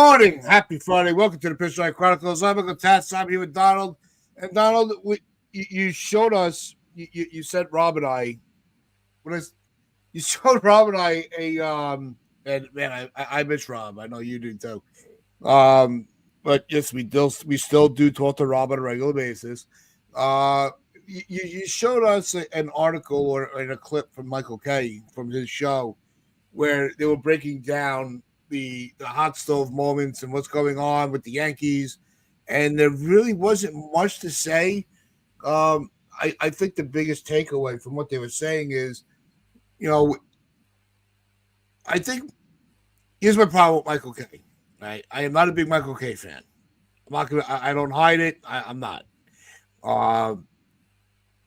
morning. Happy Friday. Welcome to the Pitch Line Chronicles. I'm Uncle Tats. I'm here with Donald. And Donald, you showed us, you said Rob and I, when I, you showed Rob and I and man, I miss Rob. I know you do too. But yes, we still do talk to Rob on a regular basis. Uh, you showed us an article or in a clip from Michael Kay from his show where they were breaking down the hot stove moments and what's going on with the Yankees, and there really wasn't much to say. I think the biggest takeaway from what they were saying is, you know, I think here's my problem with Michael Kay. Right, I am not a big Michael Kay fan. I'm not gonna. I don't hide it. I'm not. Um,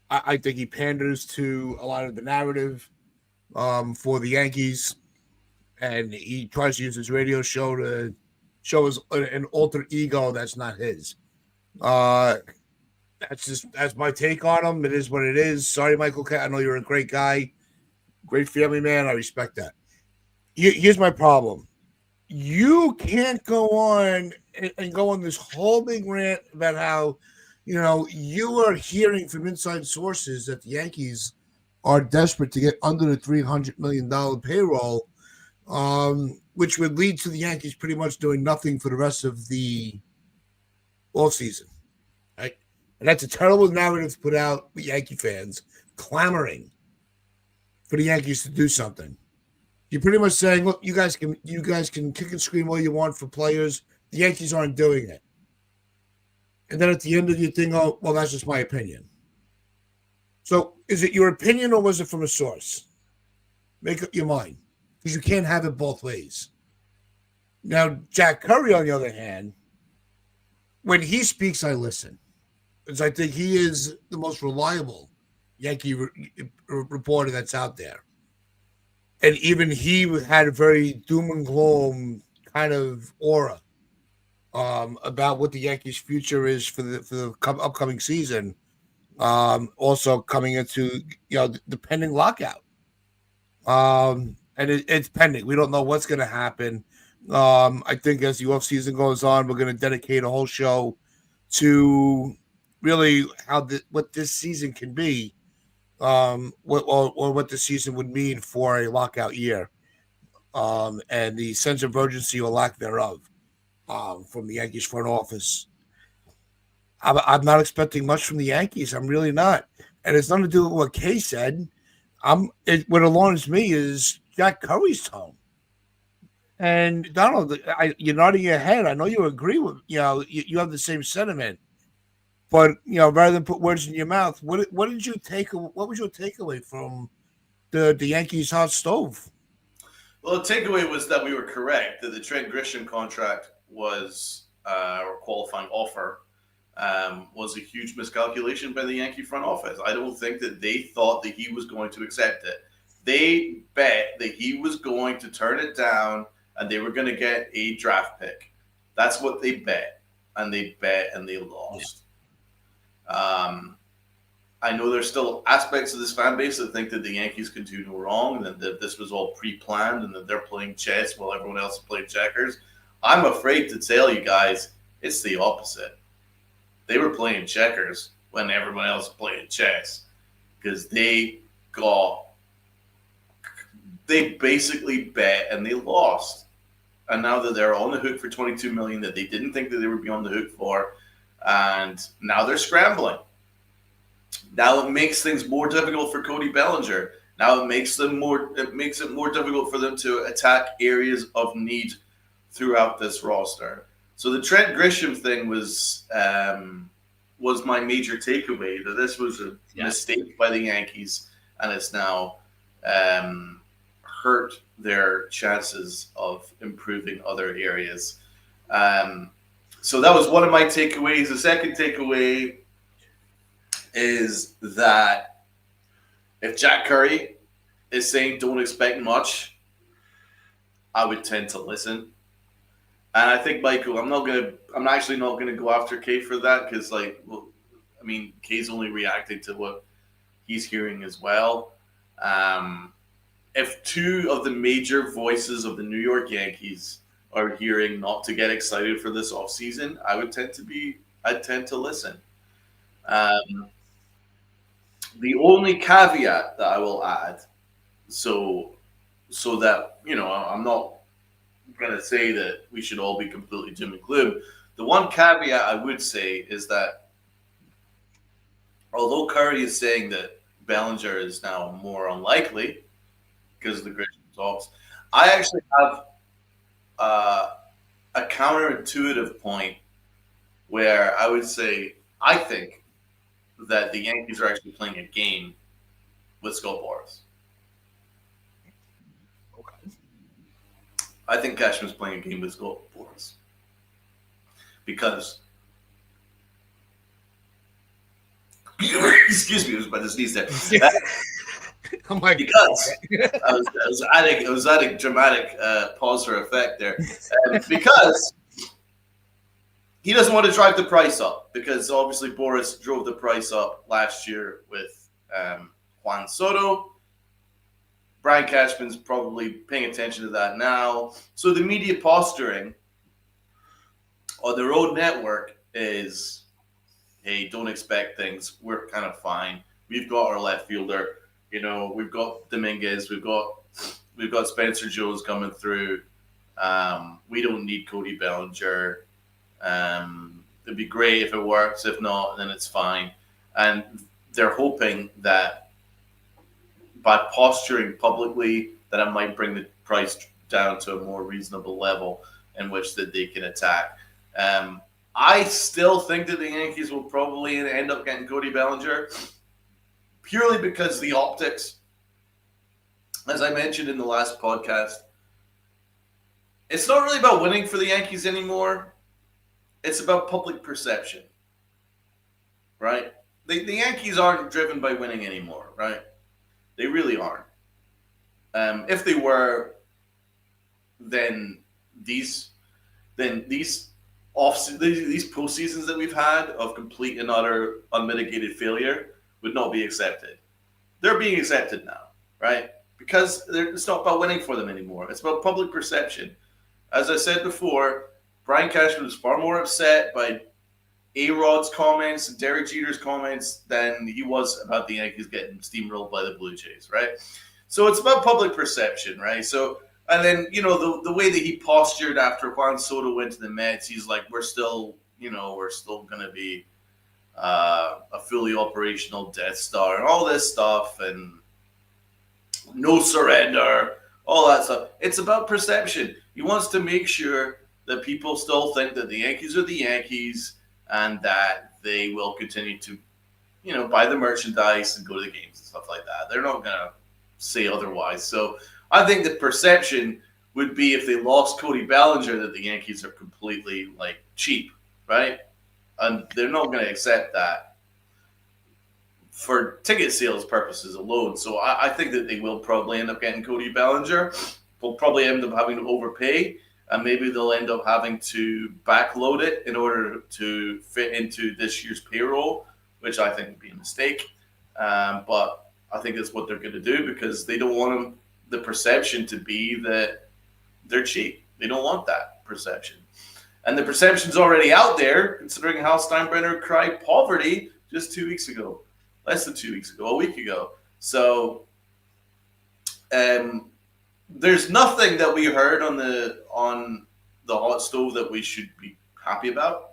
I think he panders to a lot of the narrative for the Yankees, and he tries to use his radio show to show his an alter ego that's not his. Uh, that's my take on him. It is what it is. Sorry, Michael. I know you're a great guy, great family man. I respect that. Here's my problem. You can't go on and go on this whole big rant about how, you are hearing from inside sources that the Yankees are desperate to get under the $300 million payroll, which would lead to the Yankees pretty much doing nothing for the rest of the offseason. Right? And that's a terrible narrative to put out with Yankee fans clamoring for the Yankees to do something. You're pretty much saying, look, you guys can kick and scream all you want for players. The Yankees aren't doing it. And then at the end of your thing, oh, well, that's just my opinion. So is it your opinion or was it from a source? Make up your mind. Because you can't have it both ways. Now, Jack Curry, on the other hand, when he speaks, I listen. Because I think he is the most reliable Yankee reporter that's out there. And even he had a very doom and gloom kind of aura about what the Yankees' future is for the upcoming season. Also coming into the pending lockout, and it's pending. We don't know what's going to happen. I think as the off season goes on, we're going to dedicate a whole show to really what this season can be. What the season would mean for a lockout year, and the sense of urgency or lack thereof from the Yankees front office. I'm not expecting much from the Yankees. I'm really not, and it's nothing to do with what Kay said. What alarms me is Jack Curry's tone. And Donald, you're nodding your head. I know you agree with you have the same sentiment. But rather than put words in your mouth, what did you take? What was your takeaway from the Yankees hot stove? Well, the takeaway was that we were correct that the Trent Grisham contract was or qualifying offer was a huge miscalculation by the Yankee front office. I don't think that they thought that he was going to accept it. They bet that he was going to turn it down and they were going to get a draft pick. That's what they bet, and they lost. I know there's still aspects of this fan base that think that the Yankees can do no wrong and that this was all pre-planned and that they're playing chess while everyone else is playing checkers. I'm afraid to tell you guys it's the opposite. They were playing checkers when everyone else was playing chess because they basically bet and they lost. And now that they're on the hook for $22 million that they didn't think that they would be on the hook for, and now they're scrambling. Now it makes things more difficult for Cody Bellinger. Now it makes it more difficult for them to attack areas of need throughout this roster. So the Trent Grisham thing was my major takeaway, that this was a mistake by the Yankees, and it's now hurt their chances of improving other areas. So that was one of my takeaways. The second takeaway is that if Jack Curry is saying don't expect much, I would tend to listen. And I think, Michael, I'm actually not gonna go after Kay for that because, Kay's only reacting to what he's hearing as well. If two of the major voices of the New York Yankees are hearing not to get excited for this offseason, I tend to listen. Um, the only caveat that I will add, so so that I'm not going to say that we should all be completely doom and gloom. The one caveat I would say is that although Curry is saying that Bellinger is now more unlikely because of the Grisham talks, I actually have uh, a counterintuitive point where I would say I think that the Yankees are actually playing a game with Scott Boras. Okay. I think Cashman's playing a game with Scott Boras because excuse me, I was about to sneeze there. I'm like, Because I was adding dramatic pause for effect there. Because he doesn't want to drive the price up, because obviously Boris drove the price up last year with Juan Soto. Brian Cashman's probably paying attention to that now. So the media posturing on their own network is, hey, don't expect things. We're kind of fine. We've got our left fielder. We've got Dominguez. We've got Spencer Jones coming through. We don't need Cody Bellinger. It'd be great if it works. If not, then it's fine. And they're hoping that by posturing publicly, that it might bring the price down to a more reasonable level in which that they can attack. I still think that the Yankees will probably end up getting Cody Bellinger, purely because the optics. As I mentioned in the last podcast, it's not really about winning for the Yankees anymore. It's about public perception, right? The Yankees aren't driven by winning anymore, right? They really aren't. If they were, then these postseasons that we've had of complete and utter unmitigated failure would not be accepted. They're being accepted now, right? Because it's not about winning for them anymore. It's about public perception. As I said before, Brian Cashman was far more upset by A-Rod's comments and Derek Jeter's comments than he was about the Yankees getting steamrolled by the Blue Jays, right? So it's about public perception, right? So, and then, the way that he postured after Juan Soto went to the Mets, he's like, we're still going to be a fully operational Death Star and all this stuff, and no surrender, all that stuff. It's about perception. He wants to make sure that people still think that the Yankees are the Yankees and that they will continue to, buy the merchandise and go to the games and stuff like that. They're not going to say otherwise. So I think the perception would be, if they lost Cody Bellinger, that the Yankees are completely cheap, right? And they're not going to accept that for ticket sales purposes alone. So I think that they will probably end up getting Cody Bellinger. They'll probably end up having to overpay, and maybe they'll end up having to backload it in order to fit into this year's payroll, which I think would be a mistake. But I think that's what they're going to do, because they don't want the perception to be that they're cheap. They don't want that perception. And the perception's already out there, considering how Steinbrenner cried poverty just 2 weeks ago. Less than 2 weeks ago, a week ago. So there's nothing that we heard on the hot stove that we should be happy about,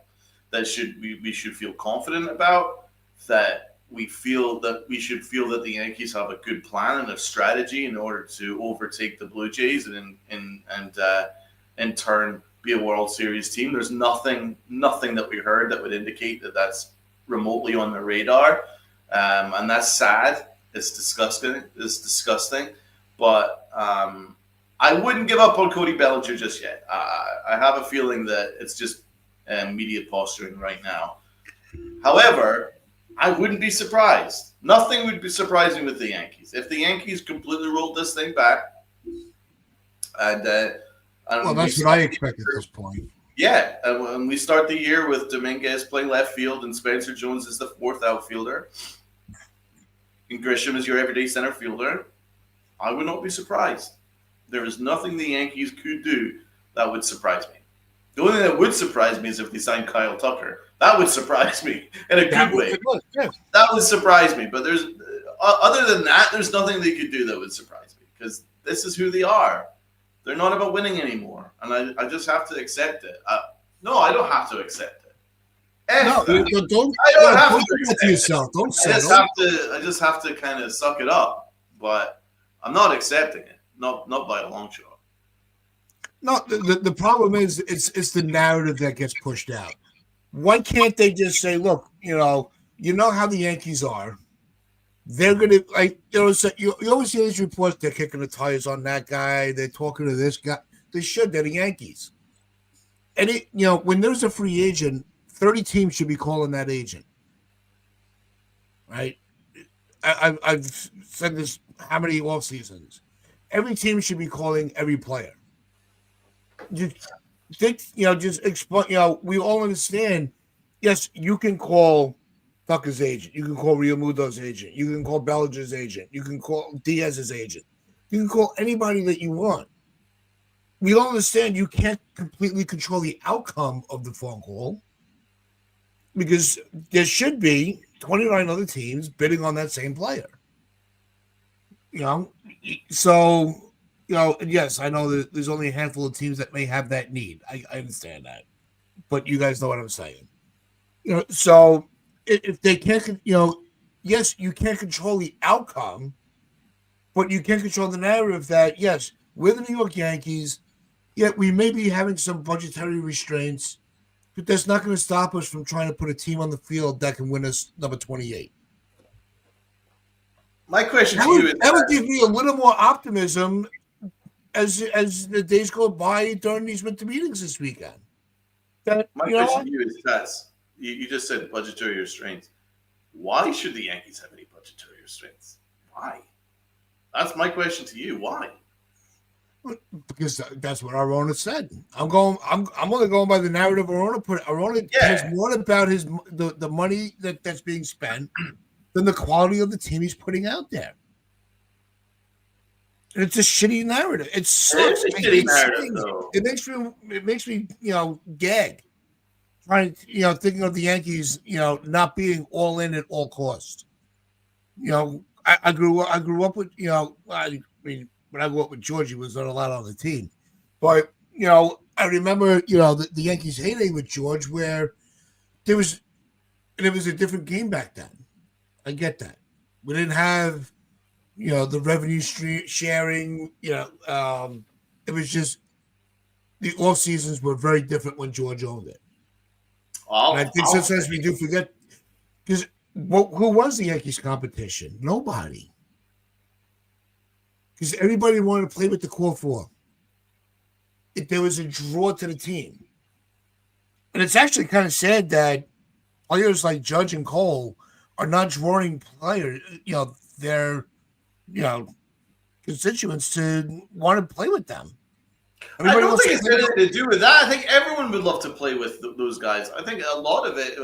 that we should feel confident about, that we should feel that the Yankees have a good plan and a strategy in order to overtake the Blue Jays and in turn be a World Series team. There's nothing that we heard that would indicate that that's remotely on the radar, and that's sad. It's disgusting. But I wouldn't give up on Cody Bellinger just yet. I have a feeling that it's just media posturing right now. However, I wouldn't be surprised. Nothing would be surprising with the Yankees. If the Yankees completely rolled this thing back, and that's what I expect at this point. Yeah, and when we start the year with Dominguez playing left field and Spencer Jones is the fourth outfielder, and Grisham is your everyday center fielder, I would not be surprised. There is nothing the Yankees could do that would surprise me. The only thing that would surprise me is if they signed Kyle Tucker. That would surprise me in a good way. Yeah. That would surprise me. But there's other than that, there's nothing they could do that would surprise me because this is who they are. They're not about winning anymore, and I just have to accept it. No, I don't have to accept it. No, don't I don't have to accept yourself. Don't I settle. just have to kind of suck it up. But I'm not accepting it. Not by a long shot. No, the problem is it's the narrative that gets pushed out. Why can't they just say, look, you know how the Yankees are. They're gonna you always see these reports. They're kicking the tires on that guy. They're talking to this guy. They should. They're the Yankees. And when there's a free agent, 30 teams should be calling that agent. Right? I've said this how many off seasons. Every team should be calling every player. Just explain. We all understand. Yes, you can call Tucker's agent. You can call Real Muto's agent. You can call Bellinger's agent. You can call Diaz's agent. You can call anybody that you want. We all understand you can't completely control the outcome of the phone call because there should be 29 other teams bidding on that same player. So, yes, I know that there's only a handful of teams that may have that need. I understand that. But you guys know what I'm saying. So if they can't, yes, you can't control the outcome, but you can control the narrative that, yes, we're the New York Yankees, yet we may be having some budgetary restraints, but that's not going to stop us from trying to put a team on the field that can win us number 28. My question to you is that would give me a little more optimism as the days go by during these winter meetings this weekend. My question to you is, Tess, you just said budgetary restraints. Why should the Yankees have any budgetary restraints? Why? That's my question to you. Why? Because that's what our owner said. I'm only going by the narrative our owner put. Our owner cares more about the money that's being spent than the quality of the team he's putting out there. And it's a shitty narrative. It sucks. It is a shitty narrative, though. It makes me gag. Trying thinking of the Yankees, not being all in at all costs. I grew up with I mean, when I grew up with George, he was not a lot on the team. But, I remember, the Yankees' heyday with George where it was a different game back then. I get that. We didn't have, the revenue sharing, it was just the off seasons were very different when George owned it. And I think sometimes we do forget because who was the Yankees' competition? Nobody. Because everybody wanted to play with the core four. There was a draw to the team. And it's actually kind of sad that players like Judge and Cole are not drawing players, their, constituents to want to play with them. Everybody I don't think it's anything to do with that. I think everyone would love to play with those guys. I think a lot of it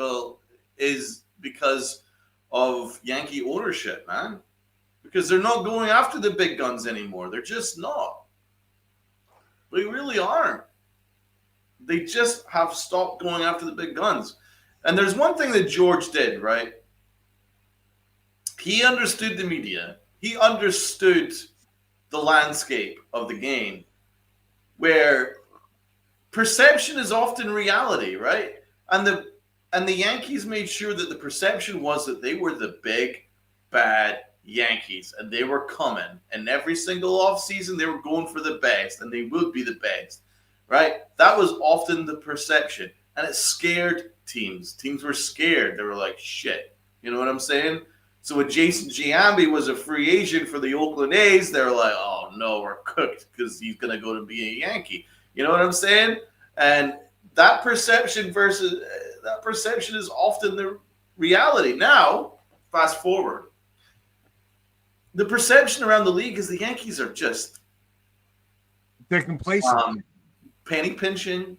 is because of Yankee ownership, man. Because they're not going after the big guns anymore. They're just not. They really aren't. They just have stopped going after the big guns. And there's one thing that George did, right? He understood the media. He understood the landscape of the game where perception is often reality, right? And the Yankees made sure that the perception was that they were the big, bad Yankees, and they were coming. And every single offseason, they were going for the best, and they would be the best, right? That was often the perception, and it scared teams. Teams were scared. They were like, shit. You know what I'm saying? So when Jason Giambi was a free agent for the Oakland A's, they were like, oh, no, we're cooked because he's going to go to be a Yankee. You know what I'm saying? And that perception is often the reality. Now, fast forward. The perception around the league is the Yankees are just they're complacent, penny pinching.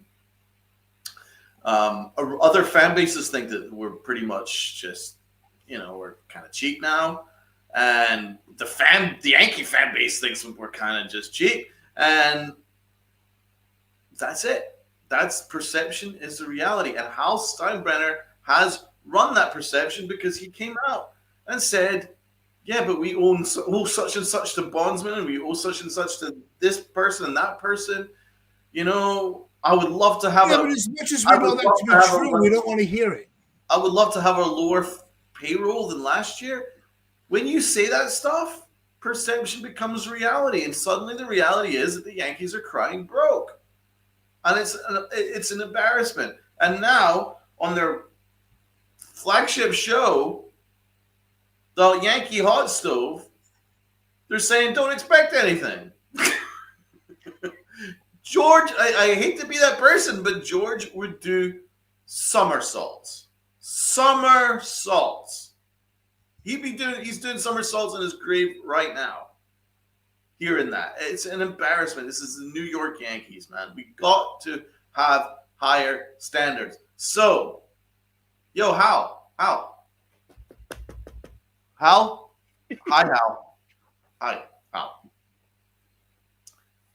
Other fan bases think that we're pretty much just, we're kind of cheap now, and the Yankee fan base thinks we're kind of just cheap, and That's it. That's perception is the reality. And Hal Steinbrenner has run that perception because he came out and said, yeah, but we owe such and such to bondsmen and we owe such and such to this person and that person. You know, I would love to have but as much as we know that to be true, we don't want to hear it. I would love to have a lower payroll than last year. When you say that stuff, perception becomes reality. And suddenly the reality is that the Yankees are crying broke. And it's an embarrassment. And now on their flagship show, the Yankee hot stove, they're saying don't expect anything. George, I hate to be that person, but George would do somersaults. Somersaults. He's doing somersaults in his grave right now. Hearing that. It's an embarrassment. This is the New York Yankees, man. We got to have higher standards. So, yo, Hal. Hi, Hal. Hi, Hal.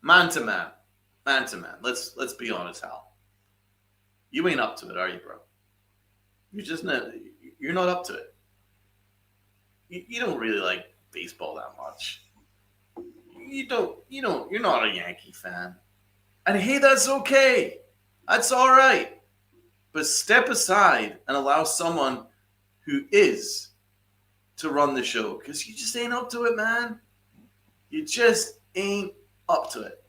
Man to man. Let's be honest, Hal. You ain't up to it, are you, bro? You're not up to it. You don't really like baseball that much. You're not a Yankee fan. And hey, that's okay. That's all right. But step aside and allow someone who is to run the show, because you just ain't up to it, man. You just ain't up to it.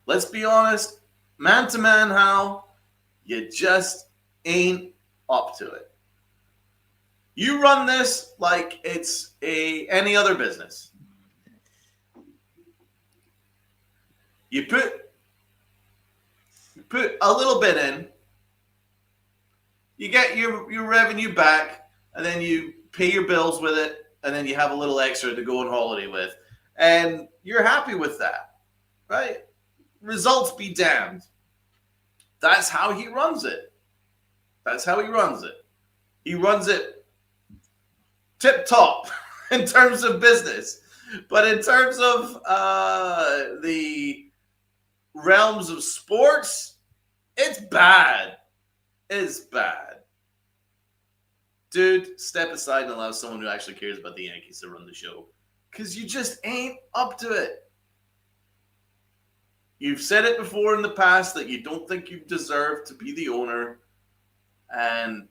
Let's be honest, man to man, Hal, you just ain't up to it. You run this like it's any other business. You put a little bit in, you get your revenue back, and then you pay your bills with it, and then you have a little extra to go on holiday with, and you're happy with that, right? Results be damned. That's how he runs it. He runs it tip top in terms of business. But in terms of the realms of sports, it's bad. It's bad. Dude, step aside and allow someone who actually cares about the Yankees to run the show. Because you just ain't up to it. You've said it before in the past that you don't think you deserve to be the owner. And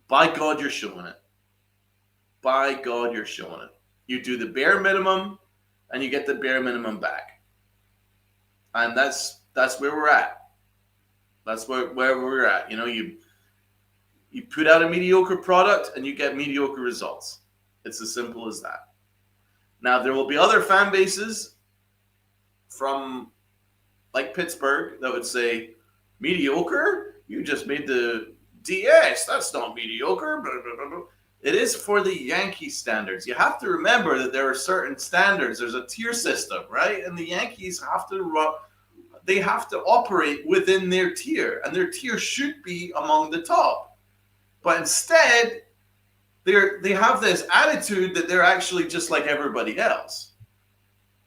by God, you're showing it. By God, you're showing it. You do the bare minimum and you get the bare minimum back. And that's where we're at. That's where we're at. You know, you put out a mediocre product and you get mediocre results. It's as simple as that. Now, there will be other fan bases from like Pittsburgh that would say, mediocre? You just made the DS. That's not mediocre. Blah, blah, blah, blah. It is for the Yankee standards. You have to remember that there are certain standards. There's a tier system, right? And the Yankees have to operate within their tier, and their tier should be among the top. But instead, they have this attitude that they're actually just like everybody else,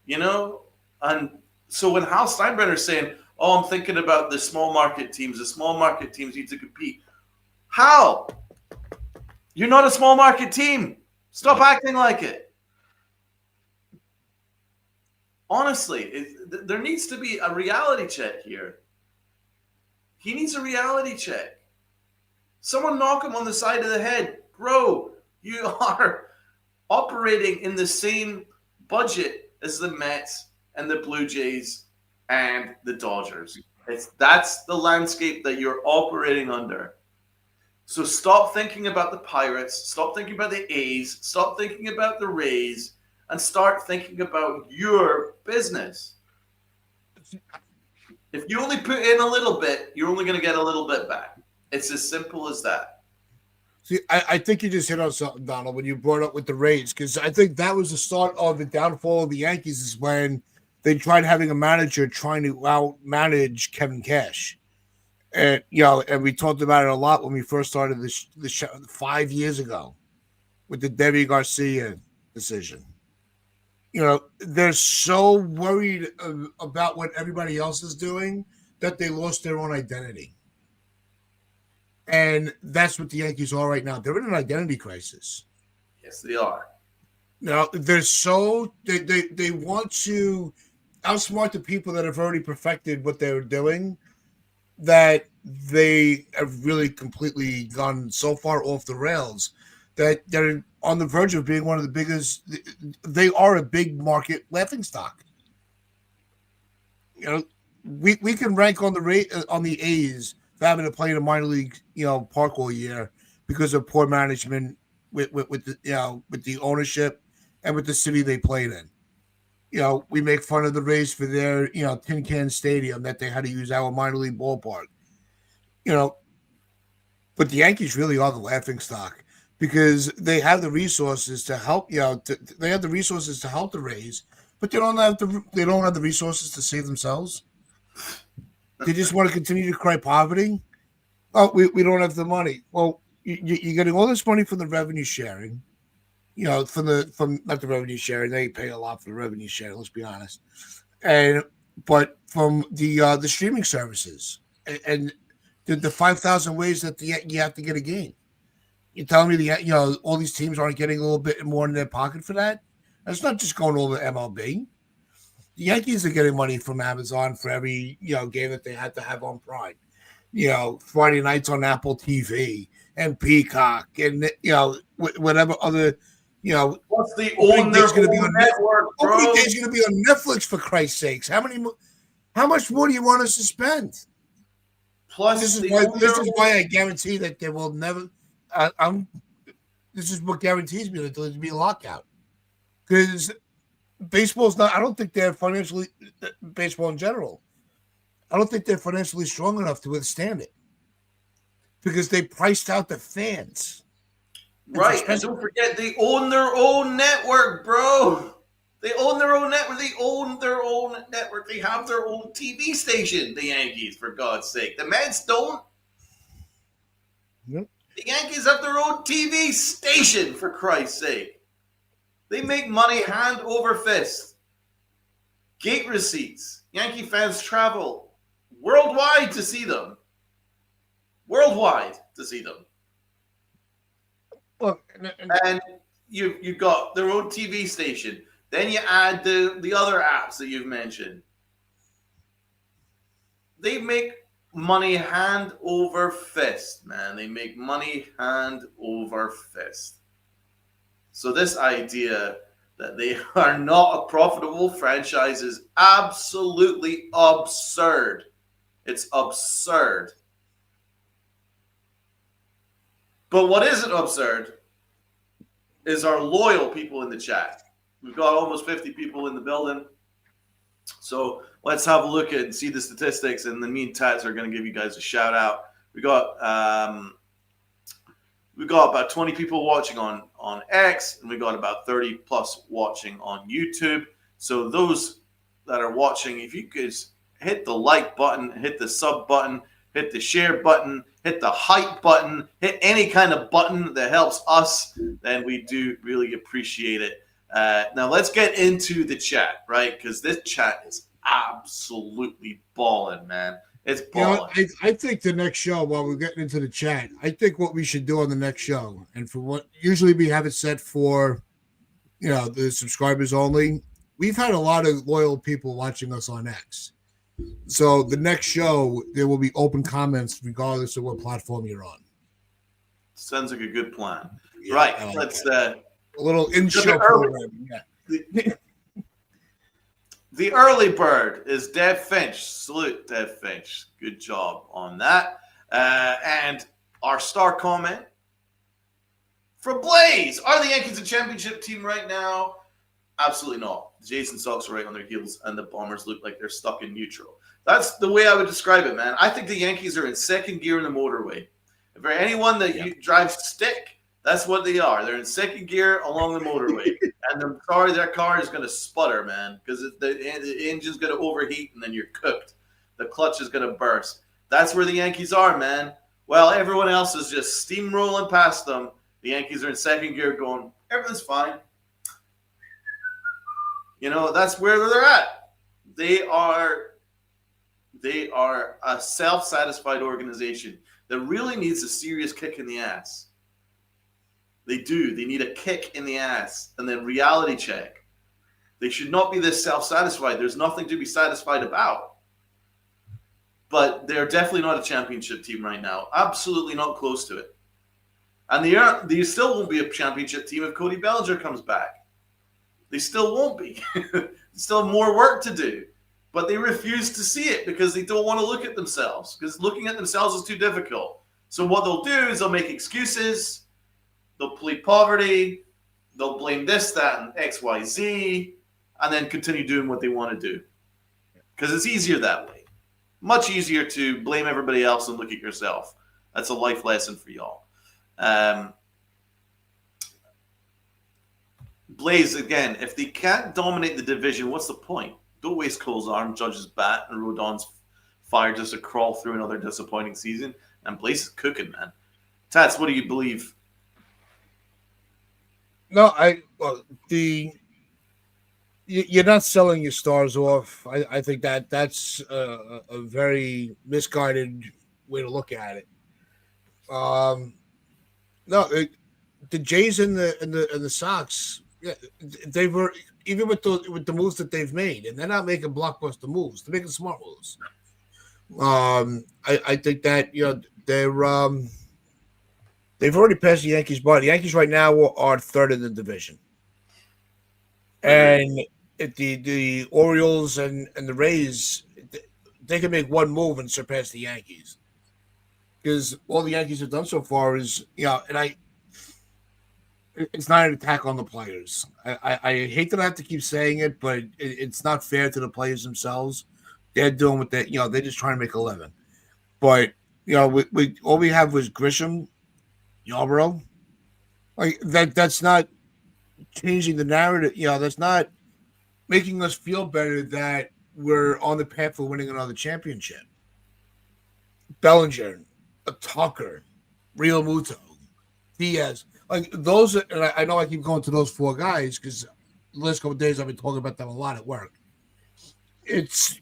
you know? And so when Hal Steinbrenner is saying, oh, I'm thinking about the small market teams need to compete. How? You're not a small market team. Stop acting like it. Honestly, there needs to be a reality check here. He needs a reality check. Someone knock him on the side of the head. Bro, you are operating in the same budget as the Mets and the Blue Jays and the Dodgers. That's the landscape that you're operating under. So stop thinking about the Pirates, stop thinking about the A's, stop thinking about the Rays, and start thinking about your business. If you only put in a little bit, you're only going to get a little bit back. It's as simple as that. See, I think you just hit on something, Donald, when you brought up with the Rays, because I think that was the start of the downfall of the Yankees is when they tried having a manager trying to out-manage Kevin Cash. And, you know, and we talked about it a lot when we first started the show 5 years ago with the Debbie Garcia decision. You know, they're so worried about what everybody else is doing that they lost their own identity. And that's what the Yankees are right now. They're in an identity crisis. Yes, they are. Now they're so they want to outsmart the people that have already perfected what they're doing, that they have really completely gone so far off the rails that they're on the verge of being one of the biggest. They are a big market laughingstock. You know, we can rank on the rate on the A's for having to play in a minor league park all year because of poor management with the with the ownership and with the city they played in. We make fun of the Rays for their tin can stadium that they had to use our minor league ballpark. But the Yankees really are the laughing stock because they have the resources to help. They have the resources to help the Rays, but they don't have the resources to save themselves. They just want to continue to cry poverty. Oh, we don't have the money. Well, you're getting all this money from the revenue sharing. From not the revenue sharing, they pay a lot for the revenue sharing. Let's be honest, but from the streaming services and the 5,000 ways that you have to get a game. You're telling me all these teams aren't getting a little bit more in their pocket for that? That's not just going over MLB. The Yankees are getting money from Amazon for every game that they had to have on Prime. Friday nights on Apple TV and Peacock and whatever other. Plus they own their own network, bro. Opening day's going to be on Netflix, for Christ's sakes. How much more do you want us to spend? Plus, this is why I guarantee that there will never. This is what guarantees me that there'll be a lockout, because baseball's not. I don't think they're financially baseball in general. I don't think they're financially strong enough to withstand it, because they priced out the fans. Right, and don't forget they own their own network, bro. They own their own network. They own their own network. They have their own TV station, the Yankees, for God's sake. The Mets don't. Yep. The Yankees have their own TV station, for Christ's sake. They make money hand over fist. Gate receipts. Yankee fans travel worldwide to see them. Worldwide to see them. Look, and you got their own TV station. Then you add the other apps that you've mentioned. They make money hand over fist, man. They make money hand over fist. So this idea that they are not a profitable franchise is absolutely absurd. It's absurd. But what isn't absurd is our loyal people in the chat. We've got almost 50 people in the building. So let's have a look and see the statistics. And then me and Tats are going to give you guys a shout out. We got about 20 people watching on X, and we got about 30 plus watching on YouTube. So those that are watching, if you could hit the like button, hit the sub button, hit the share button, hit the hype button, hit any kind of button that helps us, then we do really appreciate it. Now let's get into the chat, right? Because this chat is absolutely balling, man. It's balling. I think the next show, while we're getting into the chat, I think what we should do on the next show, and for what usually we have it set for, the subscribers only. We've had a lot of loyal people watching us on X. So the next show, there will be open comments regardless of what platform you're on. Sounds like a good plan. Yeah, right. Like let's a little in-show program. Yeah. The early bird is Dev Finch. Salute, Dev Finch. Good job on that. And our star comment from Blaze. Are the Yankees a championship team right now? Absolutely not. The Jason Sox are right on their heels, and the Bombers look like they're stuck in neutral. That's the way I would describe it, man. I think the Yankees are in second gear in the motorway. If for anyone that drives stick, that's what they are. They're in second gear along the motorway. And I'm sorry, their car is going to sputter, man, because the engine's going to overheat, and then you're cooked. The clutch is going to burst. That's where the Yankees are, man. While everyone else is just steamrolling past them, the Yankees are in second gear going, everything's fine. That's where they're at. They are a self-satisfied organization that really needs a serious kick in the ass. They do. They need a kick in the ass and then reality check. They should not be this self-satisfied. There's nothing to be satisfied about. But they're definitely not a championship team right now. Absolutely not close to it. And they still won't be a championship team if Cody Bellinger comes back. They still won't be. Still have more work to do. But they refuse to see it because they don't want to look at themselves. Because looking at themselves is too difficult. So what they'll do is they'll make excuses. They'll plead poverty. They'll blame this, that, and X, Y, Z. And then continue doing what they want to do. Because it's easier that way. Much easier to blame everybody else and look at yourself. That's a life lesson for y'all. Blaze, again, if they can't dominate the division, what's the point? Don't waste Cole's arm, Judge's bat, and Rodon's fire just to crawl through another disappointing season. And Blaze is cooking, man. Tats, what do you believe? No, you're not selling your stars off. I think that's a very misguided way to look at it. The Jays and the Sox, yeah, they were even with the moves that they've made, and they're not making blockbuster moves; they're making smart moves. I think that they've already passed the Yankees by. The Yankees right now are third in the division, and if the Orioles and the Rays, they can make one move and surpass the Yankees. Because all the Yankees have done so far is, it's not an attack on the players. I hate that I have to keep saying it, but it's not fair to the players themselves. They're doing what they're just trying to make a living. But, we all we have was Grisham, Yarbrough. Like that's not changing the narrative. That's not making us feel better that we're on the path for winning another championship. Bellinger, a Tucker, Real Muto, Diaz, like those. And I know I keep going to those four guys because the last couple of days I've been talking about them a lot at work. It's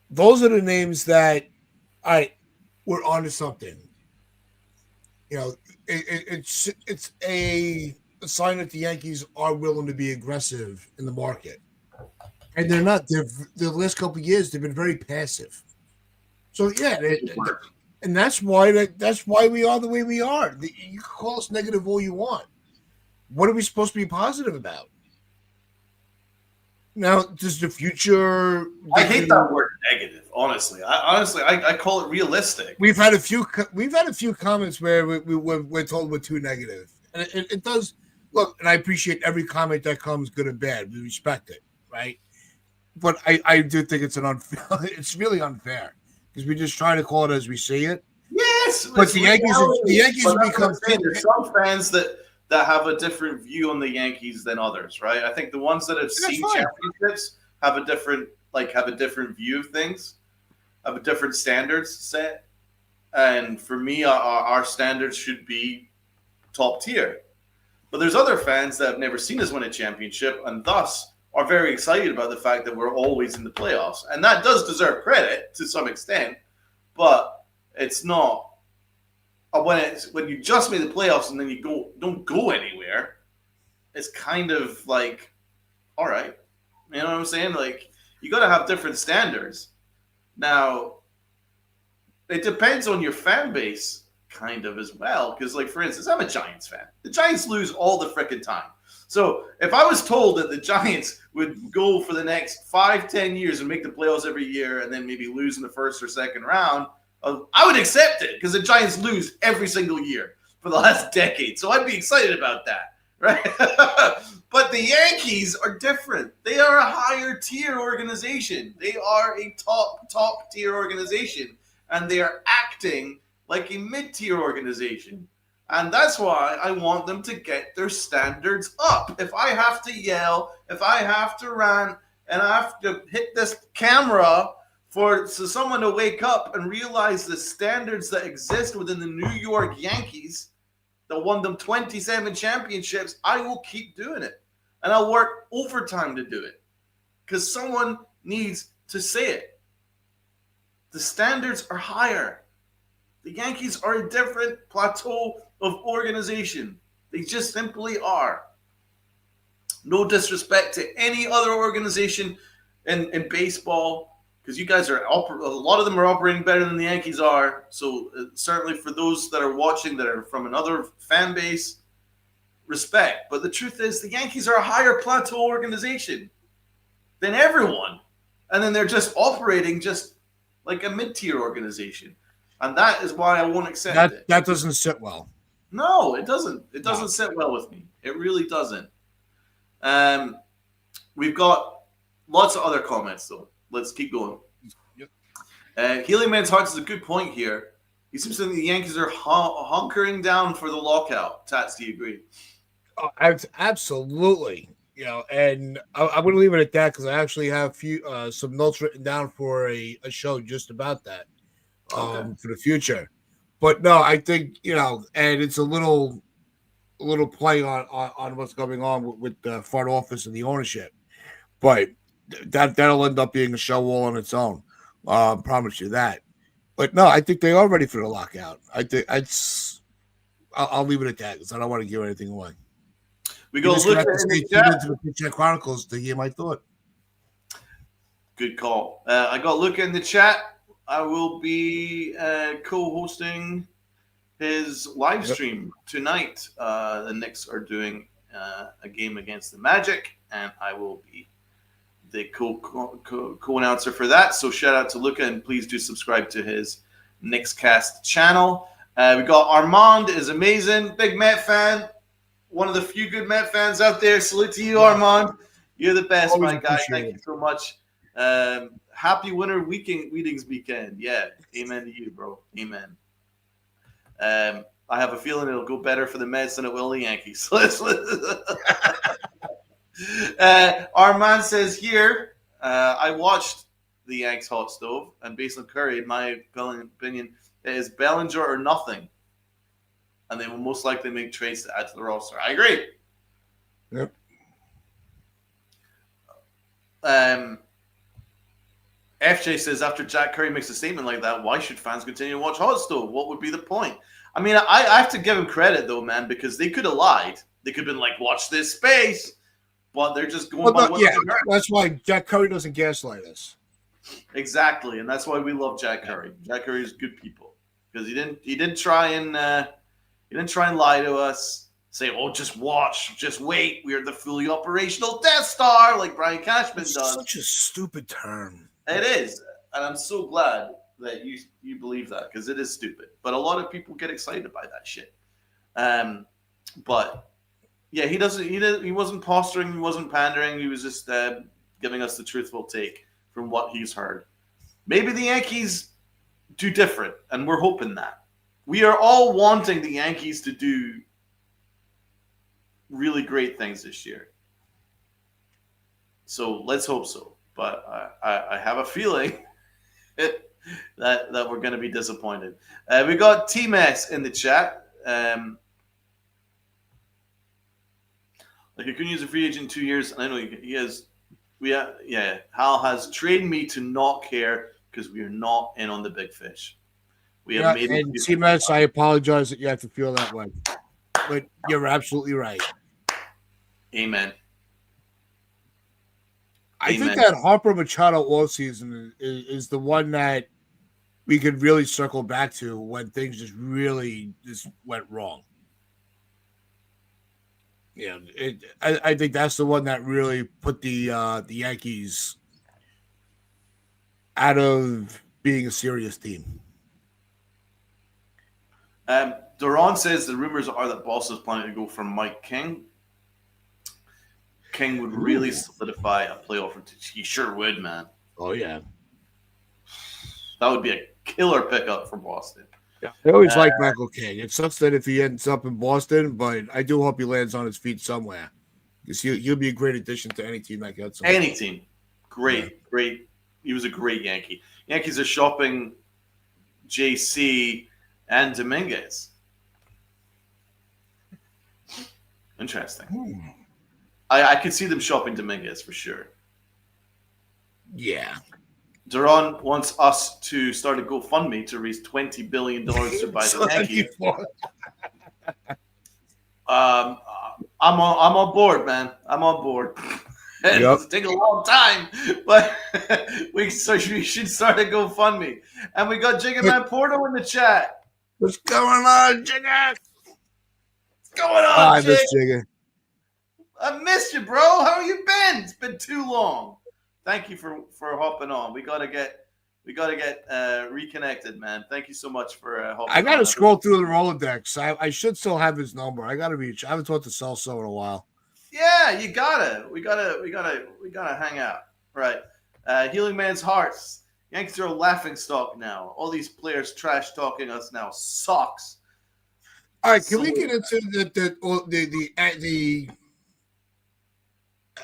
those are the names that we're onto something. It's a sign that the Yankees are willing to be aggressive in the market, and they're not. The last couple of years they've been very passive. So yeah, and that's why we are the way we are. You can call us negative all you want. What are we supposed to be positive about? Now, does the future? I hate that word negative. Honestly, I call it realistic. We've had a few comments where we're told we're too negative, and it does look. And I appreciate every comment that comes, good or bad. We respect it, right? But I do think it's it's really unfair. Because we just try to call it as we see it. Yes, but the Yankees have become. There's some fans that have a different view on the Yankees than others, right? I think the ones that have seen championships have a different view of things, have a different standards set. And for me, our standards should be top tier. But there's other fans that have never seen us win a championship, and thus are very excited about the fact that we're always in the playoffs. And that does deserve credit to some extent, but it's not when you just made the playoffs and then you don't go anywhere, it's kind of like, all right. You know what I'm saying? Like, you got to have different standards. Now, it depends on your fan base kind of as well. Because, like, for instance, I'm a Giants fan. The Giants lose all the frickin' time. So if I was told that the Giants would go for the next 5-10 years and make the playoffs every year and then maybe lose in the first or second round, I would accept it because the Giants lose every single year for the last decade. So I'd be excited about that, right? But the Yankees are different. They are a higher tier organization. They are a top tier organization, and they are acting like a mid-tier organization. And that's why I want them to get their standards up. If I have to yell, if I have to rant, and I have to hit this camera so someone to wake up and realize the standards that exist within the New York Yankees that won them 27 championships, I will keep doing it. And I'll work overtime to do it. Because someone needs to say it. The standards are higher. The Yankees are a different plateau of organization. They just simply are. No disrespect to any other organization in baseball, because you guys are a lot of them are operating better than the Yankees are. So certainly for those that are watching that are from another fan base, respect. But the truth is, the Yankees are a higher plateau organization than everyone, and then they're just operating just like a mid-tier organization, and that is why I won't accept it. That doesn't sit well. No, it doesn't. It doesn't sit well with me. It really doesn't. We've got lots of other comments, though. Let's keep going. Yep. Healing Man's Hearts is a good point here. He seems to think the Yankees are hunkering down for the lockout. Tats, do you agree? Oh, absolutely. You know, and I'm going to leave it at that because I actually have some notes written down for a show just about that for the future. But no, I think, you know, and it's a little play on what's going on with the front office and the ownership. But that'll end up being a show all on its own. Promise you that. But no, I think they are ready for the lockout. I think I'll leave it at that because I don't want to give anything away. We go look at the Pitch Chronicles to hear my thought. Good call. I got Luca in the chat. I will be co-hosting his live stream tonight. The Knicks are doing a game against the Magic, and I will be the co-announcer for that. So shout out to Luca, and please do subscribe to his Knicks Cast channel. We got Armand is amazing, big Met fan. One of the few good Met fans out there. Salute to you, Armand. You're the best, my guy. Thank you so much. Happy winter meetings weekend. Yeah. Amen to you, bro. Amen. I have a feeling it'll go better for the Mets than it will the Yankees. Armand says here, I watched the Yanks hot stove, and based on Curry, in my opinion, it is Bellinger or nothing. And they will most likely make trades to add to the roster. I agree. Yep. FJ says, after Jack Curry makes a statement like that, why should fans continue to watch Hot Stove? What would be the point? I mean, I have to give him credit, though, man, because they could have lied. They could have been like, watch this space. But they're just going by what they heard. That's why Jack Curry doesn't gaslight us. Exactly, and that's why we love Jack Curry. Jack Curry is good people because he didn't try and lie to us. Say, oh, just watch, just wait. We are the fully operational Death Star, like Brian Cashman does. Such a stupid term. It is, and I'm so glad that you believe that because it is stupid. But a lot of people get excited by that shit. But yeah, he wasn't posturing, he wasn't pandering. He was just giving us the truthful take from what he's heard. Maybe the Yankees do different, and we're hoping that. We are all wanting the Yankees to do really great things this year. So let's hope so. But I have a feeling that we're going to be disappointed. We got T-Mess in the chat. Like you couldn't use a free agent in 2 years. I know he has. Hal has trained me to not care because we are not in on the big fish. We have made it. T-Mess, I apologize that you have to feel that way, but you're absolutely right. Amen. I think that Harper Machado offseason is the one that we could really circle back to when things just went wrong. Yeah, I think that's the one that really put the Yankees out of being a serious team. Duran says the rumors are that Boston's planning to go for Mike King. King would really solidify a playoff. He sure would, man. Oh, yeah. That would be a killer pickup for Boston. Yeah. I always like Michael King. It sucks that if he ends up in Boston, but I do hope he lands on his feet somewhere. Because he'll be a great addition to any team that gets him. Any team. Great. He was a great Yankee. Yankees are shopping JC and Dominguez. Interesting. I could see them shopping Dominguez for sure. Yeah. Duran wants us to start a GoFundMe to raise $20 billion to buy the Yankees. I'm on board, man. I'm on board. It'll take a long time, but we should start a GoFundMe. And we got Jigga Man Porto in the chat. What's going on, Jigga? What's going on, I miss Jigga. I missed you, bro. How you been? It's been too long. Thank you for hopping on. We gotta get reconnected, man. Thank you so much for hopping on. I gotta scroll through the Rolodex. I should still have his number. I gotta reach. I haven't talked to Celso in a while. Yeah, you gotta. We gotta hang out. Right. Healing Man's Hearts. Yankees are a laughing stock now. All these players trash talking us now sucks. All right, can we get into the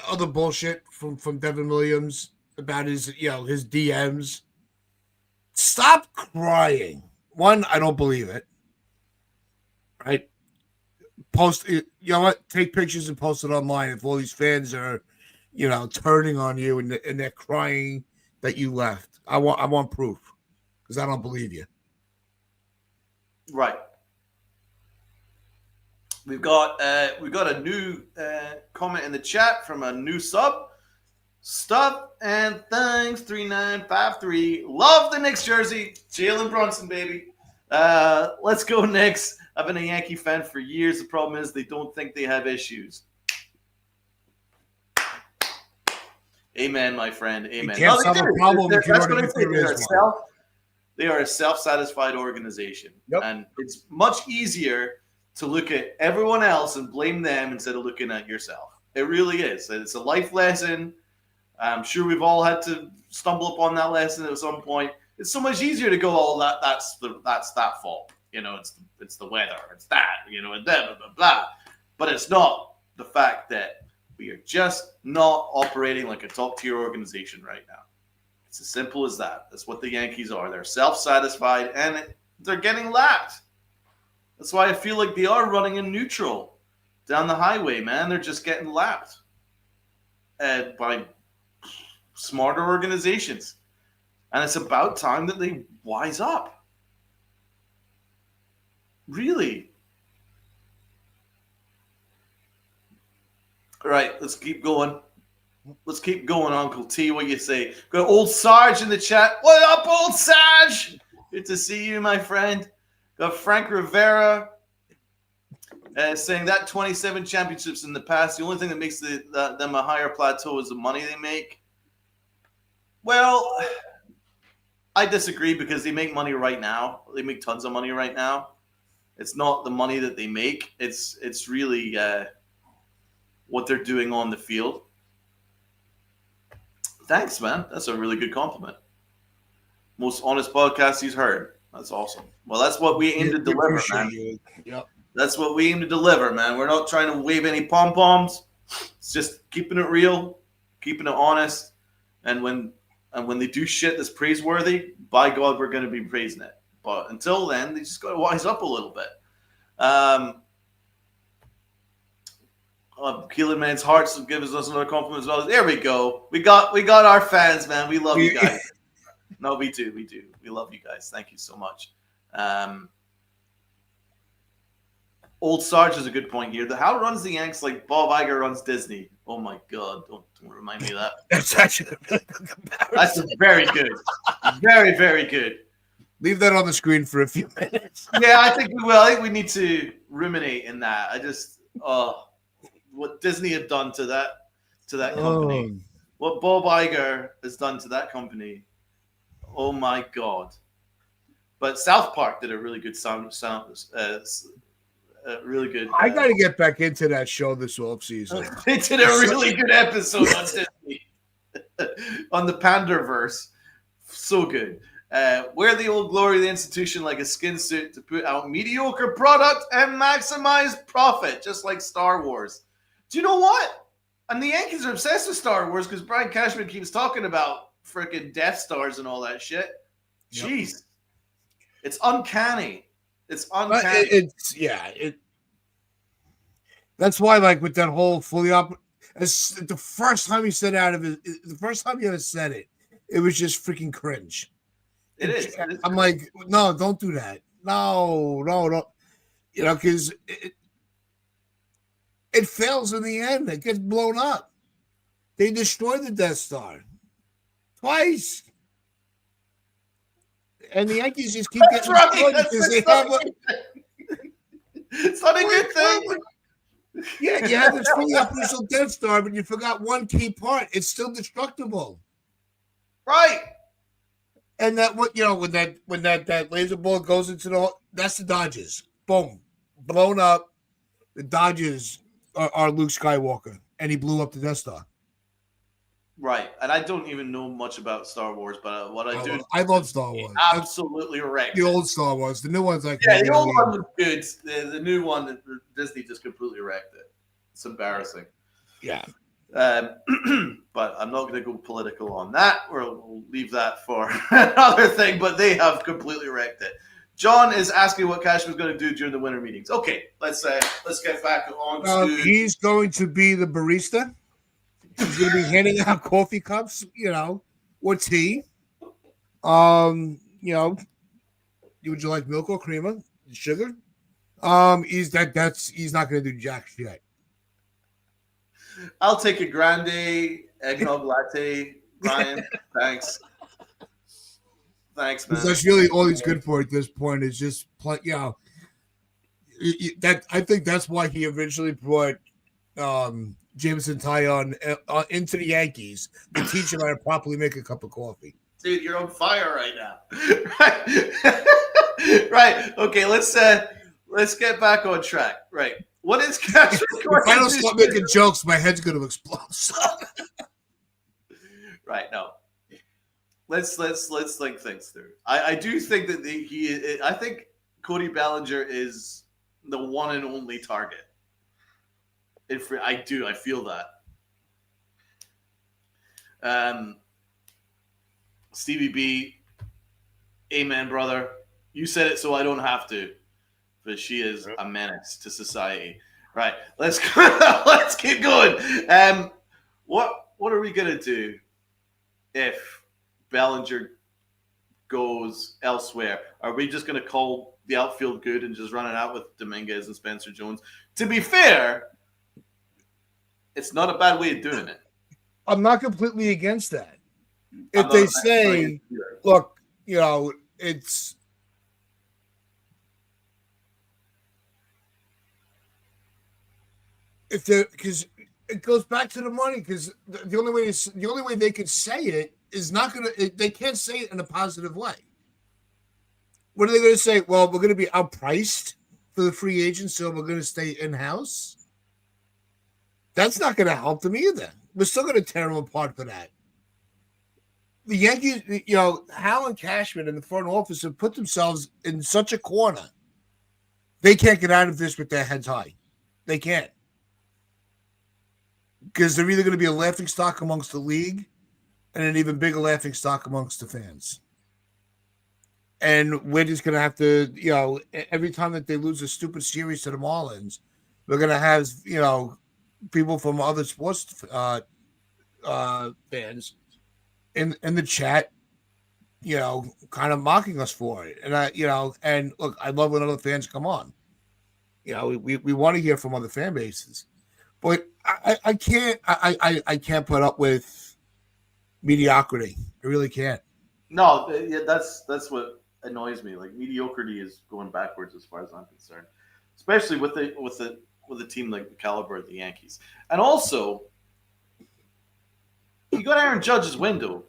other bullshit from Devin Williams about his his DMs? Stop crying. One, I don't believe it. Right? Post, you know what? Take pictures and post it online. If all these fans are, turning on you and they're crying that you left, I want proof because I don't believe you. Right. We've got a new comment in the chat from a new sub. Stuff and thanks 3953. Love the Knicks jersey. Jalen Brunson, baby. Let's go Knicks. I've been a Yankee fan for years. The problem is they don't think they have issues. Amen, my friend. Amen. You can't solve a problem if you don't even think there is one. They are a self-satisfied organization. Yep. And it's much easier to look at everyone else and blame them instead of looking at yourself. It really is. It's a life lesson. I'm sure we've all had to stumble upon that lesson at some point. It's so much easier to go, oh, that's that fault. It's the weather. It's that, and blah, blah, blah, blah. But it's not the fact that we are just not operating like a top-tier organization right now. It's as simple as that. That's what the Yankees are. They're self-satisfied, and they're getting lapped. That's why I feel like they are running in neutral down the highway, man. They're just getting lapped by smarter organizations. And it's about time that they wise up. Really. All right, let's keep going. Let's keep going, Uncle T. What you say? Got old Sarge in the chat. What up, old Sarge? Good to see you, my friend. Got Frank Rivera saying that 27 championships in the past, the only thing that makes them a higher plateau is the money they make. Well, I disagree because they make money right now. They make tons of money right now. It's not the money that they make. It's really what they're doing on the field. Thanks, man. That's a really good compliment. Most honest podcast he's heard. That's awesome. Well, that's what we aim to deliver, man. Yep. That's what we aim to deliver, man. We're not trying to wave any pom-poms. It's just keeping it real, keeping it honest. And when they do shit that's praiseworthy, by God, we're going to be praising it. But until then, they just got to wise up a little bit. Keelan Man's Hearts gives us another compliment as well. There we go. We got our fans, man. We love you guys. No, we do. We love you guys. Thank you so much. Old Sarge is a good point here. How runs the Yanks like Bob Iger runs Disney? Oh my God! Don't remind me of that. That's actually a really good comparison. That's very good. Very, very good. Leave that on the screen for a few minutes. Yeah, I think we will. I think we need to ruminate in that. What Disney had done to that company, what Bob Iger has done to that company. Oh my God! But South Park did a really good really good. I got to get back into that show this offseason. They did a really good episode on Disney on the Panderverse. So good. Wear the old glory of the institution like a skin suit to put out mediocre product and maximize profit, just like Star Wars. Do you know what? And the Yankees are obsessed with Star Wars because Brian Cashman keeps talking about freaking Death Stars and all that shit. Jeez. Yep. It's uncanny. It's uncanny. That's why, like, with that whole fully up, the first time he said out of it, the first time he ever said it, It was just freaking cringe. It is. I'm like, no, don't do that. No. You know, because it fails in the end. It gets blown up. They destroyed the Death Star twice. And the Yankees just keep getting destroyed because they have it's not a good thing. Yeah, you have this fully operational Death Star, but you forgot one key part. It's still destructible. Right. And that when that laser bullet goes into that's the Dodgers. Boom. Blown up. The Dodgers are Luke Skywalker. And he blew up the Death Star. Right. And I don't even know much about Star Wars, but what I do. I love Star Wars. Absolutely wrecked. The old Star Wars. The new one's like. Yeah, the old one was good. The new one, Disney just completely wrecked it. It's embarrassing. Yeah. But I'm not going to go political on that. We'll leave that for another thing. But they have completely wrecked it. John is asking what Cashman's going to do during the winter meetings. Okay, let's get back on to. He's going to be the barista. He's going to be handing out coffee cups, or tea. Would you like milk or creamer? Sugar? He's not going to do jack shit. I'll take a grande eggnog latte, Brian. Thanks. Thanks, man. That's really all he's good for at this point is just play. That I think that's why he eventually brought Jameson Taillon into the Yankees to teach him how to properly make a cup of coffee. Dude, you're on fire right now. Right. Okay. Let's get back on track. Right. What is Cashman? If I don't stop making jokes, my head's going to explode. Right. No. Let's think things through. I do think that I think Cody Bellinger is the one and only target. I do. I feel that. Stevie B, amen, brother. You said it, so I don't have to. But she is a menace to society. Right. Let's keep going. What are we gonna do if Bellinger goes elsewhere? Are we just gonna call the outfield good and just run it out with Dominguez and Spencer Jones? To be fair, it's not a bad way of doing it. I'm not completely against that. If they say, look, it's because it goes back to the money. Because the only way they could say it is not gonna. They can't say it in a positive way. What are they going to say? Well, we're going to be outpriced for the free agents, so we're going to stay in house. That's not going to help them either. We're still going to tear them apart for that. The Yankees, Hal and Cashman in the front office have put themselves in such a corner. They can't get out of this with their heads high. They can't. Because they're either going to be a laughingstock amongst the league and an even bigger laughingstock amongst the fans. And we're just going to have to, every time that they lose a stupid series to the Marlins, we're going to have, people from other sports fans in the chat, kind of mocking us for it. And and look, I love when other fans come on. We want to hear from other fan bases, but I can't put up with mediocrity. I really can't. No, that's what annoys me. Like, mediocrity is going backwards as far as I'm concerned, especially with a team like the caliber of the Yankees. And also, you got Aaron Judge's window.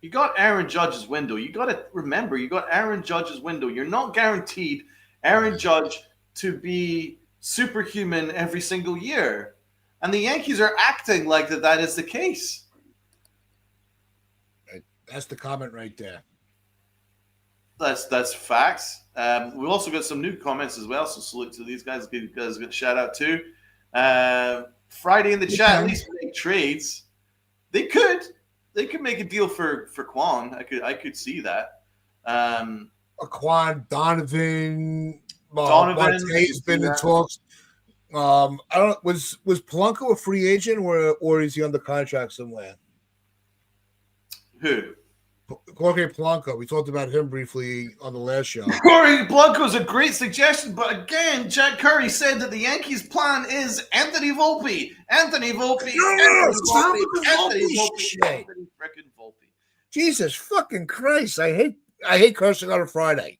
You got to remember, you got Aaron Judge's window. You're not guaranteed Aaron Judge to be superhuman every single year. And the Yankees are acting like that is the case. That's the comment right there. That's facts. We also got some new comments as well, so salute to these guys. Give you guys a good shout out too. Friday in the chat, at least make trades. They could make a deal for Quan. I could see that. Quan, Donovan has been in talks. I don't. Was Polanco a free agent or is he under contract somewhere? Who? Jorge Polanco. We talked about him briefly on the last show. Jorge Polanco is a great suggestion, but again, Jack Curry said that the Yankees' plan is Anthony Volpe. Anthony Volpe. Anthony Volpe. Anthony Volpe. Anthony freaking Volpe. Jesus fucking Christ! I hate cursing on a Friday.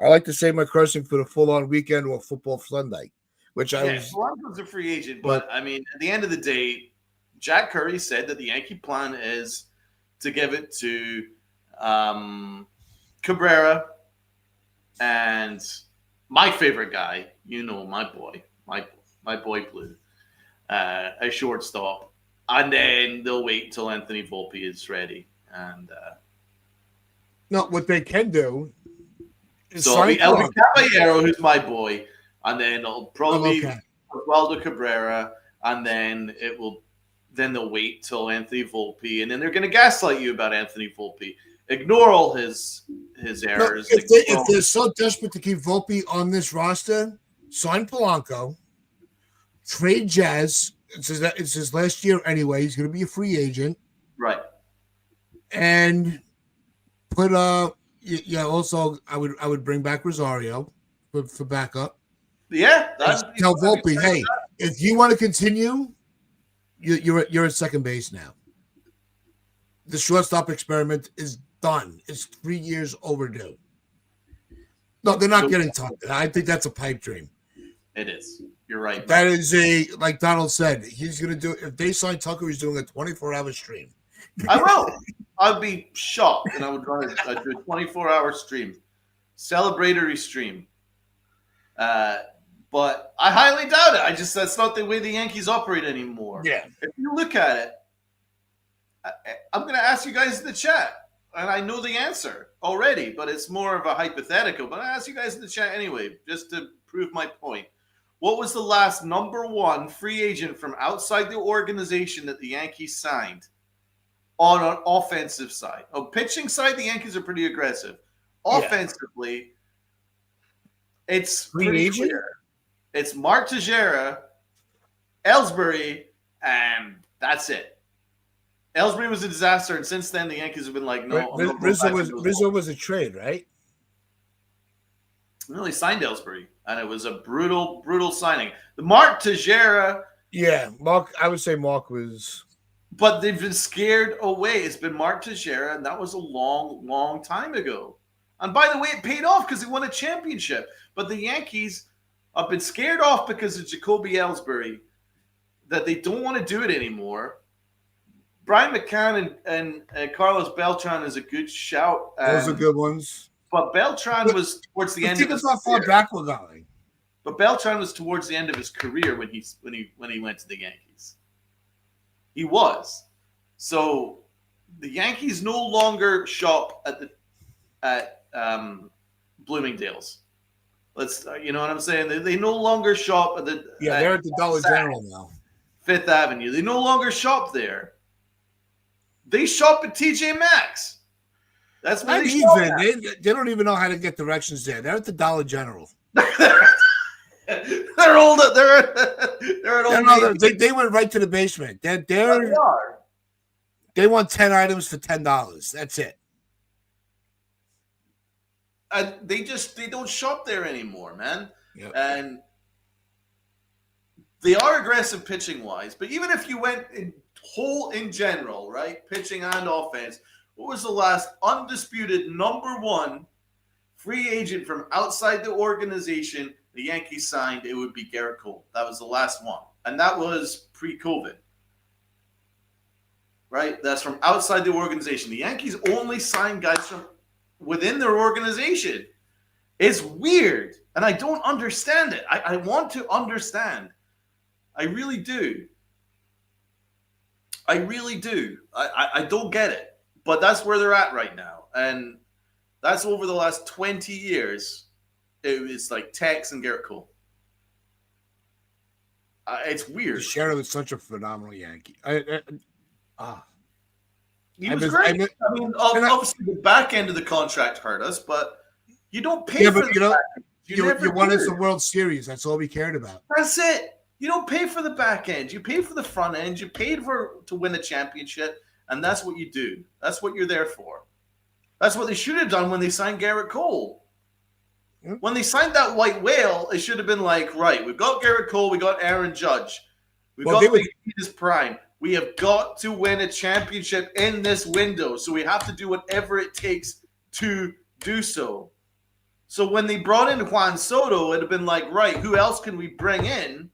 I like to save my cursing for the full-on weekend or football Sunday, which I was. Polanco's a free agent, but I mean, at the end of the day, Jack Curry said that the Yankee plan is to give it to Cabrera and my favorite guy, my boy Blue, a shortstop, and then they'll wait until Anthony Volpe is ready. And no, what they can do is so Elvin Caballero, who's my boy, and then it'll probably be Oswaldo Cabrera, and then they'll wait till Anthony Volpe, and then they're going to gaslight you about Anthony Volpe. Ignore all his errors. No, if they're so desperate to keep Volpe on this roster, sign Polanco, trade Jazz. It's his last year anyway. He's going to be a free agent, right? And put also I would bring back Rosario for backup. Yeah, tell Volpe, hey, if you want to continue, you're at second base now. The shortstop experiment is done. It's 3 years overdue. No, they're not getting Tucker. I think that's a pipe dream. It is. You're right. That is like Donald said, he's going to do. If they sign Tucker, he's doing a 24-hour stream. I will. I'd be shocked, and I would do a 24-hour stream, celebratory stream. But I highly doubt it. That's not the way the Yankees operate anymore. Yeah. If you look at it, I'm going to ask you guys in the chat, and I know the answer already, but it's more of a hypothetical. But I ask you guys in the chat anyway, just to prove my point. What was the last number one free agent from outside the organization that the Yankees signed on an offensive side? On pitching side, the Yankees are pretty aggressive. Offensively, it's pretty clear. It's Mark Teixeira, Ellsbury, and that's it. Ellsbury was a disaster, and since then the Yankees have been like, no. Rizzo was a trade, right? They signed Ellsbury, and it was a brutal, brutal signing. The Mark Teixeira. Yeah, Mark. I would say Mark was. But they've been scared away. It's been Mark Teixeira, and that was a long, long time ago. And by the way, it paid off because they won a championship. But the Yankees have been scared off because of Jacoby Ellsbury, that they don't want to do it anymore. Brian McCann and Carlos Beltran is a good shout. Those are good ones. But Beltran was towards the end of his career. How far back we're going. But Beltran was towards the end of his career when he went to the Yankees. He was. So the Yankees no longer shop at Bloomingdale's. You know what I'm saying? They no longer shop at the. Yeah, they're at the Dollar General now. Fifth Avenue. They no longer shop there. They shop at TJ Maxx. That's what they don't even know how to get directions there. They're at the Dollar General. They're old. They're an old. They went right to the basement. They want 10 items for $10. That's it. They don't shop there anymore, man. Yep. And they are aggressive pitching wise, but even if you went in general, right, pitching and offense, what was the last undisputed number one free agent from outside the organization the Yankees signed? It would be Garrett Cole. That was the last one, and that was pre-COVID. Right? That's from outside the organization. The Yankees only sign guys from within their organization. It's weird, and I don't understand it. I want to understand. I really do. I really do. I don't get it, but that's where they're at right now, and that's over the last 20 years. It was like Tex and Garrett Cole. It's weird. Teixeira was such a phenomenal Yankee. He was great. I mean, obviously the back end of the contract hurt us, but you don't pay for the back end. You won us the World Series. That's all we cared about. That's it. You don't pay for the back end. You pay for the front end. You paid to win the championship, And that's what you do. That's what you're there for. That's what they should have done when they signed Garrett Cole. When they signed that white whale, it should have been like, right, we've got Garrett Cole, we got Aaron Judge, we've got Big His prime. We have got to win a championship in this window, so we have to do whatever it takes to do so. So when they brought in Juan Soto, it'd have been like, right, who else can we bring in?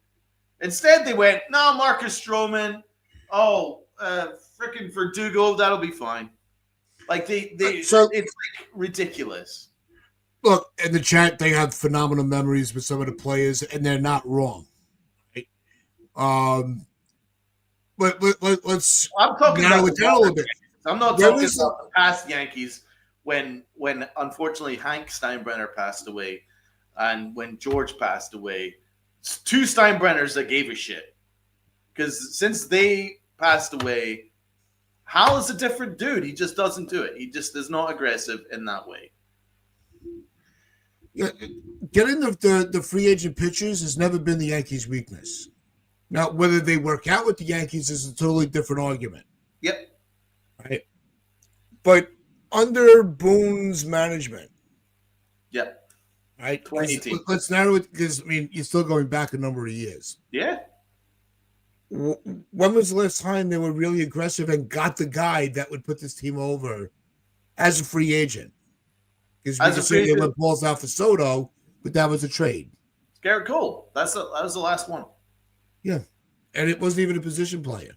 Instead, they went, no, Marcus Stroman. Oh, freaking Verdugo, that'll be fine. Like it's like ridiculous. Look, in the chat, they have phenomenal memories with some of the players, and they're not wrong. Right? But let's. I'm talking about it down a little bit. I'm not talking about the past Yankees when unfortunately Hank Steinbrenner passed away, and when George passed away. Two Steinbrenners that gave a shit. Because since they passed away, Hal is a different dude. He just doesn't do it. He just is not aggressive in that way. Yeah, getting the free agent pitchers has never been the Yankees' weakness. Now, whether they work out with the Yankees is a totally different argument. Yep. Right. But under Boone's management. Yep. Right. Let's narrow it because, I mean, you're still going back a number of years. Yeah. When was the last time they were really aggressive and got the guy that would put this team over as a free agent? Because we can say they went balls out for Soto, but that was a trade. Garrett Cole. That was the last one. Yeah. And it wasn't even a position player.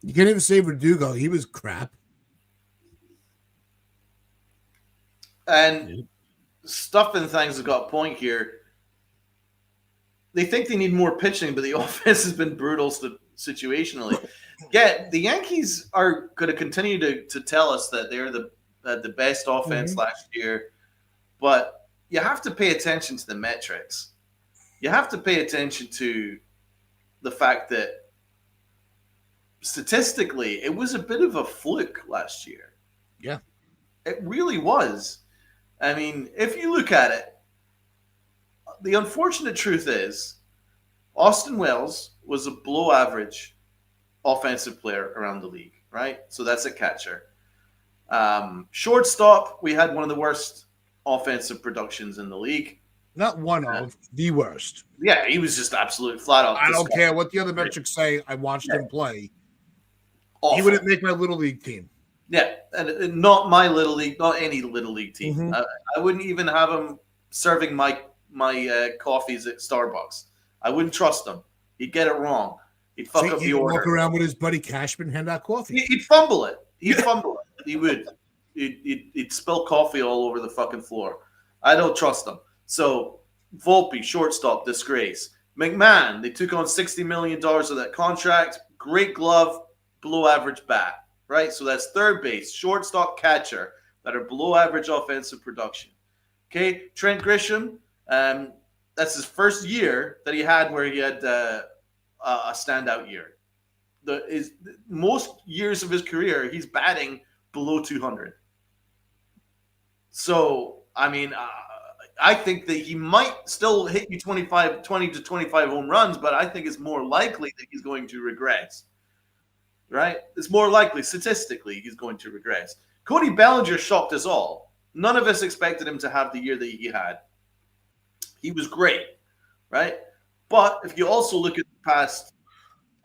You can't even say Verdugo. He was crap. And stuff and things have got a point here. They think they need more pitching, but the offense has been brutal situationally. Yeah, the Yankees are going to continue to tell us that they're the best offense last year, but you have to pay attention to the metrics. You have to pay attention to the fact that statistically, it was a bit of a fluke last year. Yeah. It really was. I mean, if you look at it, the unfortunate truth is Austin Wells was a below average offensive player around the league, right? So that's a catcher. Shortstop, we had one of the worst offensive productions in the league. Not one of the worst. Yeah, he was just absolute flat out. I don't care what the other metrics say. I watched him play. Awful. He wouldn't make my little league team. Yeah, and not my little league, not any little league team. I wouldn't even have him serving my coffees at Starbucks. I wouldn't trust him. He'd get it wrong. He'd fuck up the order. Walk around with his buddy Cashman, hand out coffee. He'd fumble it. He'd fumble it. He would. He'd spill coffee all over the fucking floor. I don't trust him. So Volpe, shortstop, disgrace. McMahon, they took on $60 million of that contract. Great glove, below average bat. Right? So that's third base, shortstop, catcher that are below average offensive production. Okay? Trent Grisham, that's his first year that he had where he had a standout year. Most years of his career, he's batting below 200. So, I mean, I think that he might still hit you 20 to 25 home runs, but I think it's more likely that he's going to regress. Right? It's more likely, statistically, he's going to regress. Cody Bellinger shocked us all. None of us expected him to have the year that he had. He was great, right? But if you also look at the past,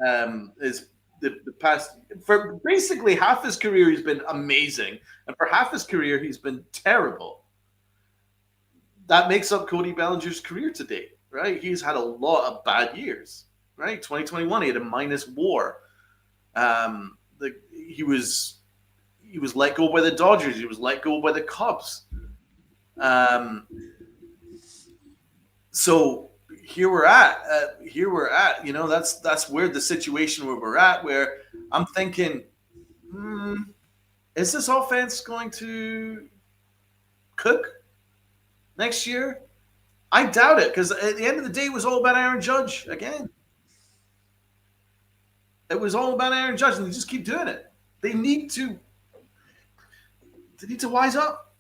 the past, for basically half his career, he's been amazing. And for half his career, he's been terrible. That makes up Cody Bellinger's career to date, right? He's had a lot of bad years, right? 2021, he had a minus WAR. He was let go by the Dodgers. He was let go by the Cubs. So here we're at. You know, that's where the situation where we're at. Where I'm thinking, is this offense going to cook next year? I doubt it, because at the end of the day, it was all about Aaron Judge again. It was all about Aaron Judge, and they just keep doing it. They need to wise up.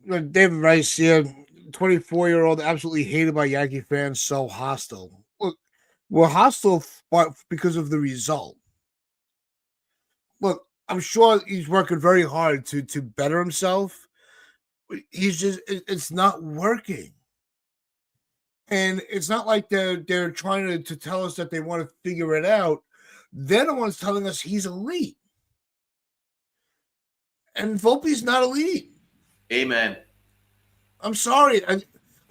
David Rice here 24-year-old, absolutely hated by Yankee fans, so hostile. Look, we're hostile because of the result. Look, I'm sure he's working very hard to better himself. He's just it's not working. And it's not like they're trying to tell us that they want to figure it out. They're the ones telling us he's elite. And Volpe's not elite. Amen. I'm sorry.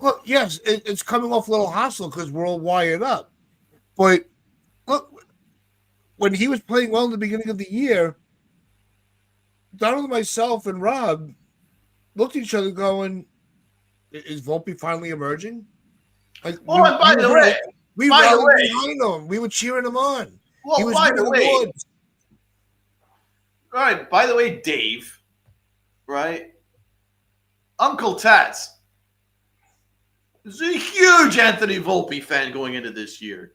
Look, yes, it's coming off a little hostile because we're all wired up. But look, when he was playing well in the beginning of the year, Donald, myself, and Rob looked at each other going, is Volpe finally emerging? Like, Oh, and by the way, we rallied behind him. We were cheering him on. Well, he was by the way, awards. all right. By the way, Dave, right? Uncle Tats is a huge Anthony Volpe fan going into this year.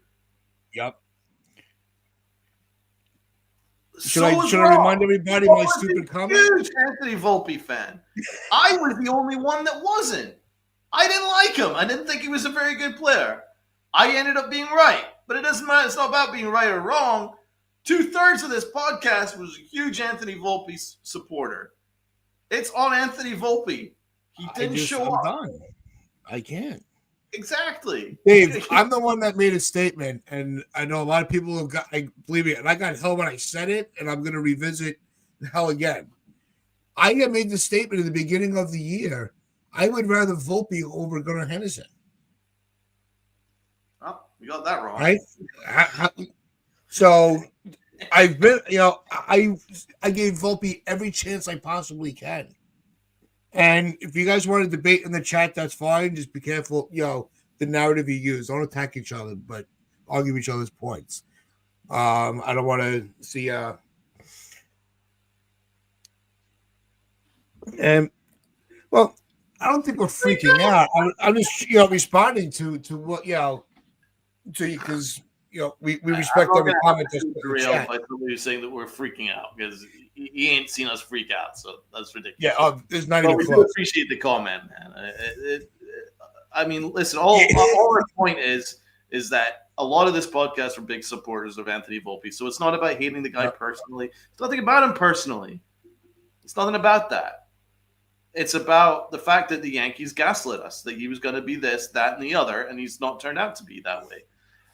Yep. Should I remind everybody my stupid comment? Huge Anthony Volpe fan. I was the only one that wasn't. I didn't like him. I didn't think he was a very good player. I ended up being right. But it doesn't matter. It's not about being right or wrong. 2/3 of this podcast was a huge Anthony Volpe supporter. It's on Anthony Volpe. He didn't show up. Done. I can't. Exactly. Dave, I'm the one that made a statement, and I know a lot of people have got, believe me, and I got hell when I said it, and I'm going to revisit the hell again. I had made the statement at the beginning of the year. I would rather Volpe over Gunnar Henderson. Oh, you got that wrong. Right? So I've been, I gave Volpe every chance I possibly can. And if you guys want to debate in the chat, that's fine. Just be careful, the narrative you use. Don't attack each other, but argue each other's points. I don't want to see and well, I don't think we're freaking out. I'm just responding to what to because we respect every comment. By somebody saying that we're freaking out because he ain't seen us freak out, so that's ridiculous. Yeah, there's not even we close. do appreciate the comment, man. I mean, listen. All our point is that a lot of this podcast are big supporters of Anthony Volpe, so it's not about hating the guy personally. It's nothing about him personally. It's nothing about that. It's about the fact that the Yankees gaslit us, that he was going to be this, that, and the other, and he's not turned out to be that way.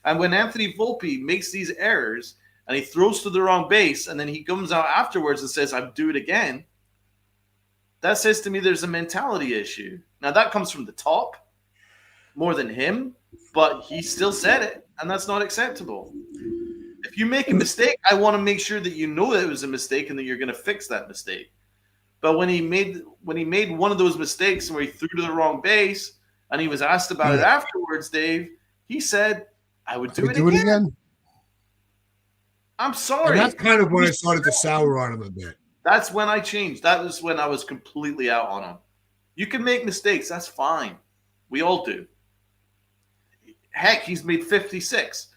And when Anthony Volpe makes these errors and he throws to the wrong base and then he comes out afterwards and says, I'll do it again, that says to me there's a mentality issue. Now, that comes from the top more than him, but he still said it, and that's not acceptable. If you make a mistake, I want to make sure that you know that it was a mistake and that you're going to fix that mistake. But when he made one of those mistakes where he threw to the wrong base and he was asked about it afterwards, Dave, he said, I would do it again. I'm sorry. And that's kind of when I started to sour on him a bit. That's when I changed. That was when I was completely out on him. You can make mistakes. That's fine. We all do. Heck, he's made 56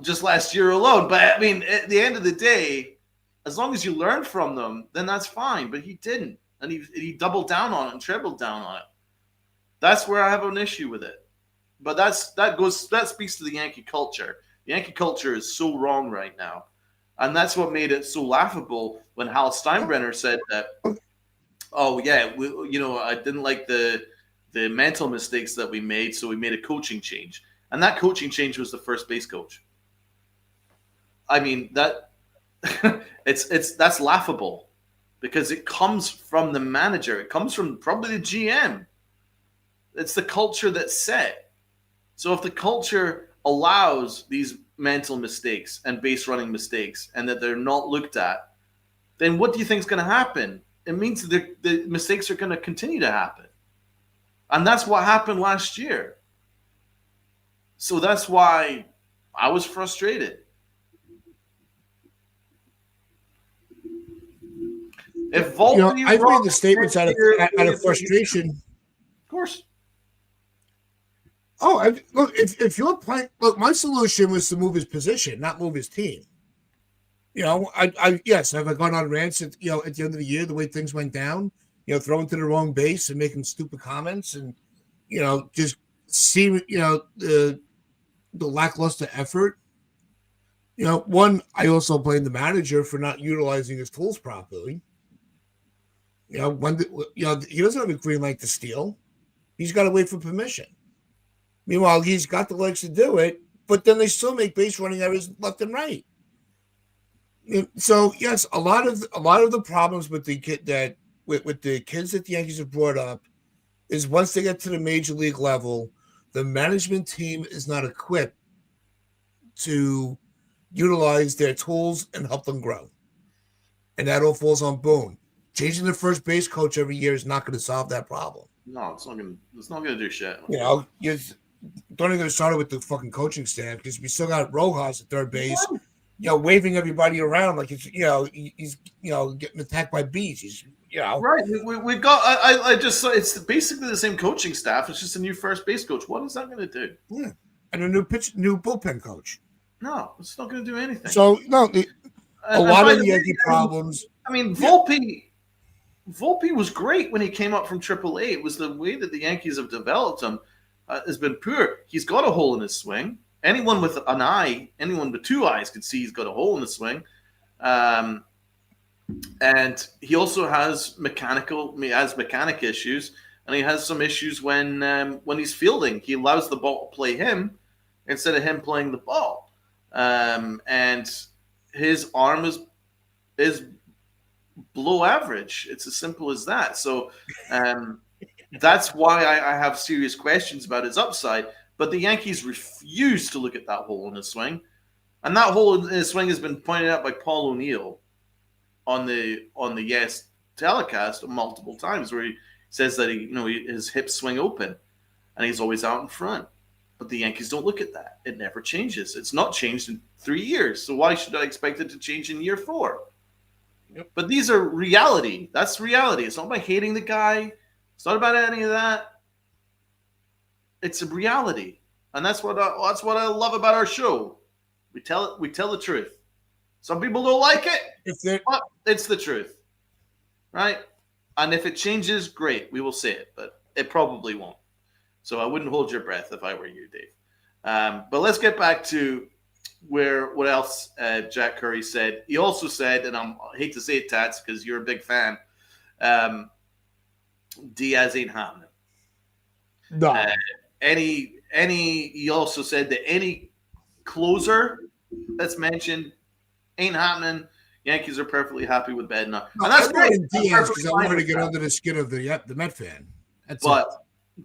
just last year alone. But, I mean, at the end of the day, as long as you learn from them, then that's fine. But he didn't. And he doubled down on it and trebled down on it. That's where I have an issue with it. But that speaks to the Yankee culture. The Yankee culture is so wrong right now. And that's what made it so laughable when Hal Steinbrenner said that, oh, yeah, I didn't like the mental mistakes that we made, so we made a coaching change. And that coaching change was the first base coach. I mean, that that's laughable because it comes from the manager. It comes from probably the GM. It's the culture that's set. So if the culture allows these mental mistakes and base running mistakes and that they're not looked at, then what do you think is going to happen? It means that the mistakes are going to continue to happen. And that's what happened last year. So that's why I was frustrated. If Volpe I've made the statements out of frustration. Of course. Oh, look! If you're playing, look, my solution was to move his position, not move his team. Yes, have I gone on rants at the end of the year, the way things went down, throwing to the wrong base and making stupid comments, and just see, the lackluster effort. One, I also blame the manager for not utilizing his tools properly. He doesn't have a green light to steal. He's got to wait for permission. Meanwhile, he's got the legs to do it, but then they still make base running errors left and right. So yes, a lot of the problems with the with the kids that the Yankees have brought up is once they get to the major league level, the management team is not equipped to utilize their tools and help them grow. And that all falls on Boone. Changing the first base coach every year is not going to solve that problem. No, it's not gonna do shit. You don't even start it with the fucking coaching staff because we still got Rojas at third base, waving everybody around like he's getting attacked by bees. He's right. We got. I just it's basically the same coaching staff. It's just a new first base coach. What is that going to do? Yeah, and a new bullpen coach. No, it's not going to do anything. So no, a lot of the Yankee problems. I mean, Volpe was great when he came up from AAA. It was the way that the Yankees have developed him has been poor. He's got a hole in his swing. Anyone with an eye, anyone with two eyes could see he's got a hole in the swing. And he also has mechanic issues, and he has some issues when he's fielding. He allows the ball to play him instead of him playing the ball. And his arm is below average. It's as simple as that. So that's why I have serious questions about his upside. But the Yankees refuse to look at that hole in his swing. And that hole in his swing has been pointed out by Paul O'Neill on the Yes telecast multiple times, where he says that his hips swing open and he's always out in front. But the Yankees don't look at that. It never changes. It's not changed in 3 years. So why should I expect it to change in year 4? Yep. But these are reality. That's reality. It's not about hating the guy. It's not about any of that. It's a reality, and that's what I love about our show. We tell the truth. Some people don't like it, but it's the truth, right? And if it changes, great, we will say it, but it probably won't. So I wouldn't hold your breath if I were you, Dave. But let's get back to what else Jack Curry said. He also said, and I hate to say it, Tats, because you're a big fan, Diaz ain't happening. No. He also said that any closer that's mentioned ain't happening. Yankees are perfectly happy with Bednar. No, and that's great. Diaz, because I wanted to get under the skin of the Met fan.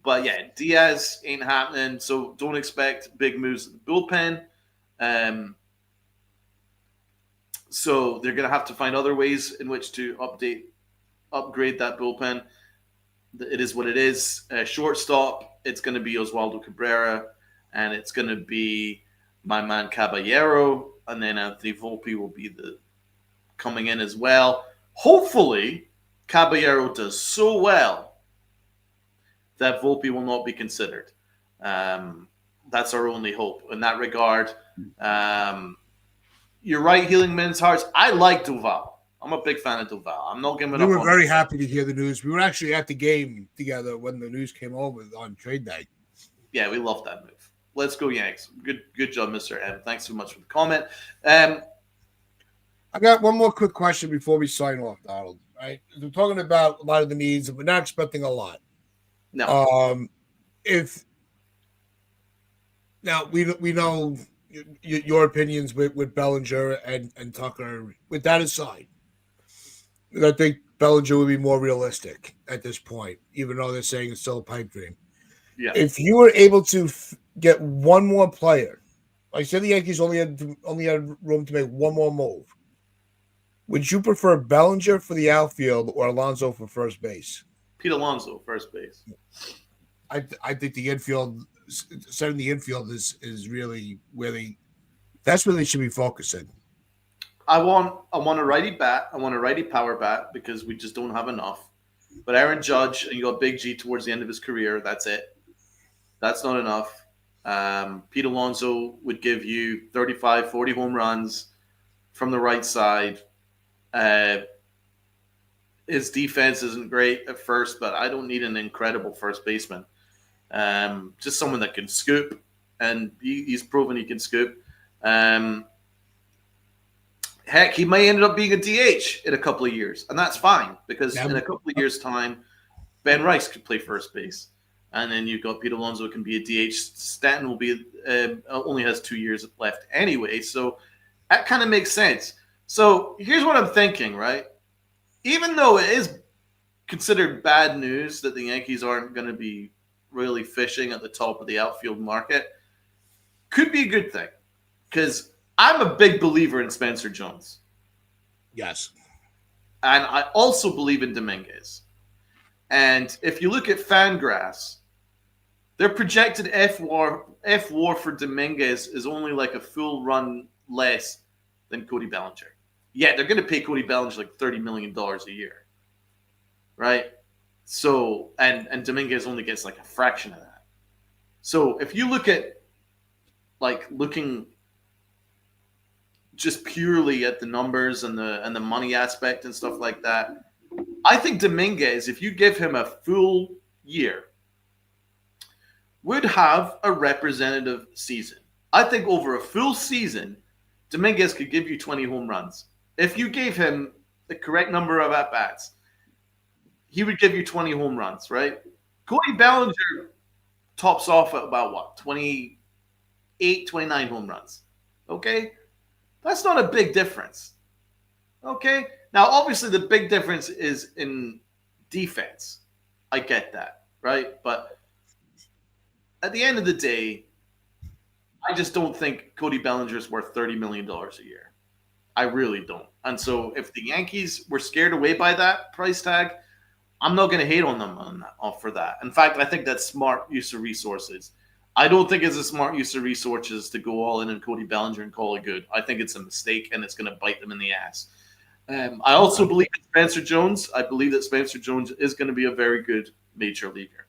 But yeah, Diaz ain't happening, so don't expect big moves in the bullpen. So they're going to have to find other ways in which to upgrade that bullpen. It is what it is. Shortstop, it's going to be Oswaldo Cabrera, and it's going to be my man Caballero, and then Anthony Volpe will be coming in as well. Hopefully, Caballero does so well that Volpe will not be considered. That's our only hope in that regard. You're right, healing men's hearts. I like Duval. I'm a big fan of Duval. I'm not giving up. We were very happy to hear the news. We were actually at the game together when the news came over on trade night. Yeah, we love that move. Let's go Yanks. Good job, Mr. M. Thanks so much for the comment. I got one more quick question before we sign off, Donald. Right? We're talking about a lot of the needs, and we're not expecting a lot. No. Now we know your opinions with Bellinger and Tucker. With that aside, I think Bellinger would be more realistic at this point, even though they're saying it's still a pipe dream. Yeah. If you were able to get one more player, like I said, the Yankees only had room to make one more move. Would you prefer Bellinger for the outfield or Alonso for first base? Pete Alonso, first base. I think the infield, setting the infield is really that's where they should be focusing. I want a righty bat. I want a righty power bat because we just don't have enough. But Aaron Judge, and you got Big G towards the end of his career. That's it. That's not enough. Pete Alonso would give you 35, 40 home runs from the right side. His defense isn't great at first, but I don't need an incredible first baseman. Just someone that can scoop, and he's proven he can scoop. Heck, he may end up being a DH in a couple of years, and that's fine because in a couple of years' time, Ben Rice could play first base, and then you've got Pete Alonso can be a DH. Stanton will be only has 2 years left anyway, so that kind of makes sense. So here's what I'm thinking, right? Even though it is considered bad news that the Yankees aren't going to be really fishing at the top of the outfield market, could be a good thing because I'm a big believer in Spencer Jones. Yes. And I also believe in Dominguez. And if you look at Fangraphs, their projected F-WAR for Dominguez is only like a full run less than Cody Bellinger. Yeah, they're going to pay Cody Bellinger like $30 million a year. Right? So, and Dominguez only gets like a fraction of that. So if you look at like looking just purely at the numbers and the money aspect and stuff like that, I think Dominguez, if you give him a full year, would have a representative season. I think over a full season, Dominguez could give you 20 home runs. If you gave him the correct number of at-bats, he would give you 20 home runs, right? Cody Bellinger tops off at about what? 28, 29 home runs. Okay? That's not a big difference. Okay? Now, obviously, the big difference is in defense. I get that, right? But at the end of the day, I just don't think Cody Bellinger is worth $30 million a year. I really don't. And so if the Yankees were scared away by that price tag, I'm not going to hate on them for that. In fact, I think that's smart use of resources. I don't think it's a smart use of resources to go all in on Cody Bellinger and call it good. I think it's a mistake, and it's going to bite them in the ass. I also believe in Spencer Jones. I believe that Spencer Jones is going to be a very good major leaguer.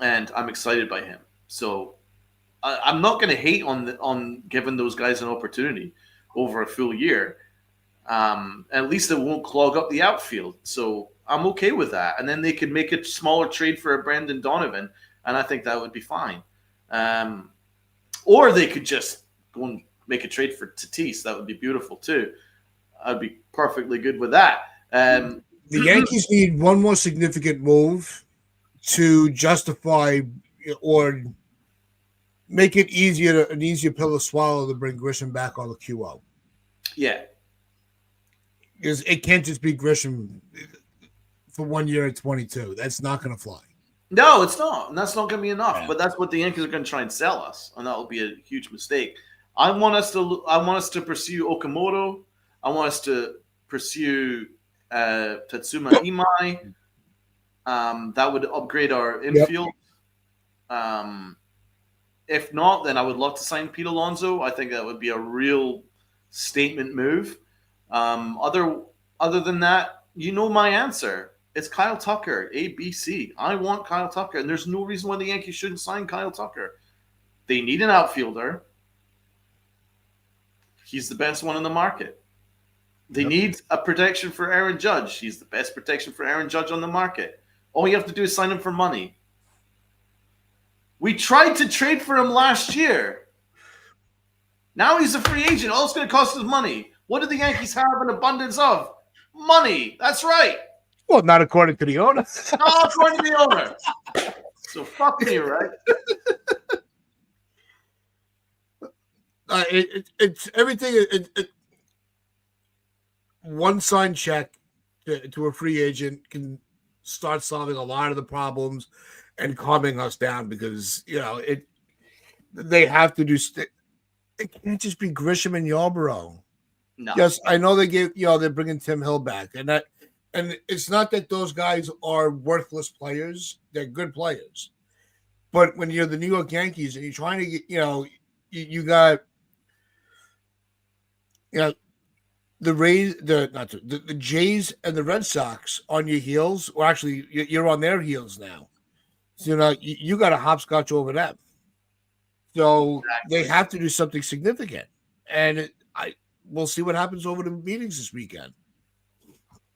And I'm excited by him. So I'm not going to hate on giving those guys an opportunity over a full year. At least it won't clog up the outfield. So I'm okay with that. And then they could make a smaller trade for a Brendan Donovan, and I think that would be fine. Or they could just go and make a trade for Tatis. That would be beautiful too. I'd be perfectly good with that. The Yankees need one more significant move to justify or make it an easier pill to swallow to bring Grisham back on the QO. Yeah. Because it can't just be Grisham for 1 year at 22. That's not going to fly. No, it's not. And that's not going to be enough. Yeah. But that's what the Yankees are going to try and sell us. And that will be a huge mistake. I want us to pursue Okamoto. I want us to pursue Tatsuma Imai. That would upgrade our infield. Yep. If not, then I would love to sign Pete Alonso. I think that would be a real statement move. Other than that, you know my answer. It's Kyle Tucker, ABC. I want Kyle Tucker, and there's no reason why the Yankees shouldn't sign Kyle Tucker. They need an outfielder. He's the best one in the market. They need a protection for Aaron Judge. He's the best protection for Aaron Judge on the market. All you have to do is sign him for money. We tried to trade for him last year. Now he's a free agent. All it's going to cost is money. What do the Yankees have an abundance of? Money. That's right. Well, not according to the owner. Not according to the owner. So fuck me, right? It's everything. One signed check to a free agent can start solving a lot of the problems and calming us down because they have to do. It can't just be Grisham and Yarbrough. No. Yes, I know they're bringing Tim Hill back, and it's not that those guys are worthless players; they're good players. But when you're the New York Yankees and you're trying to get, you got, the Rays, the Jays and the Red Sox on your heels, or actually you're on their heels now. So you got a hopscotch over them. So they have to do something significant, and we'll see what happens over the meetings this weekend.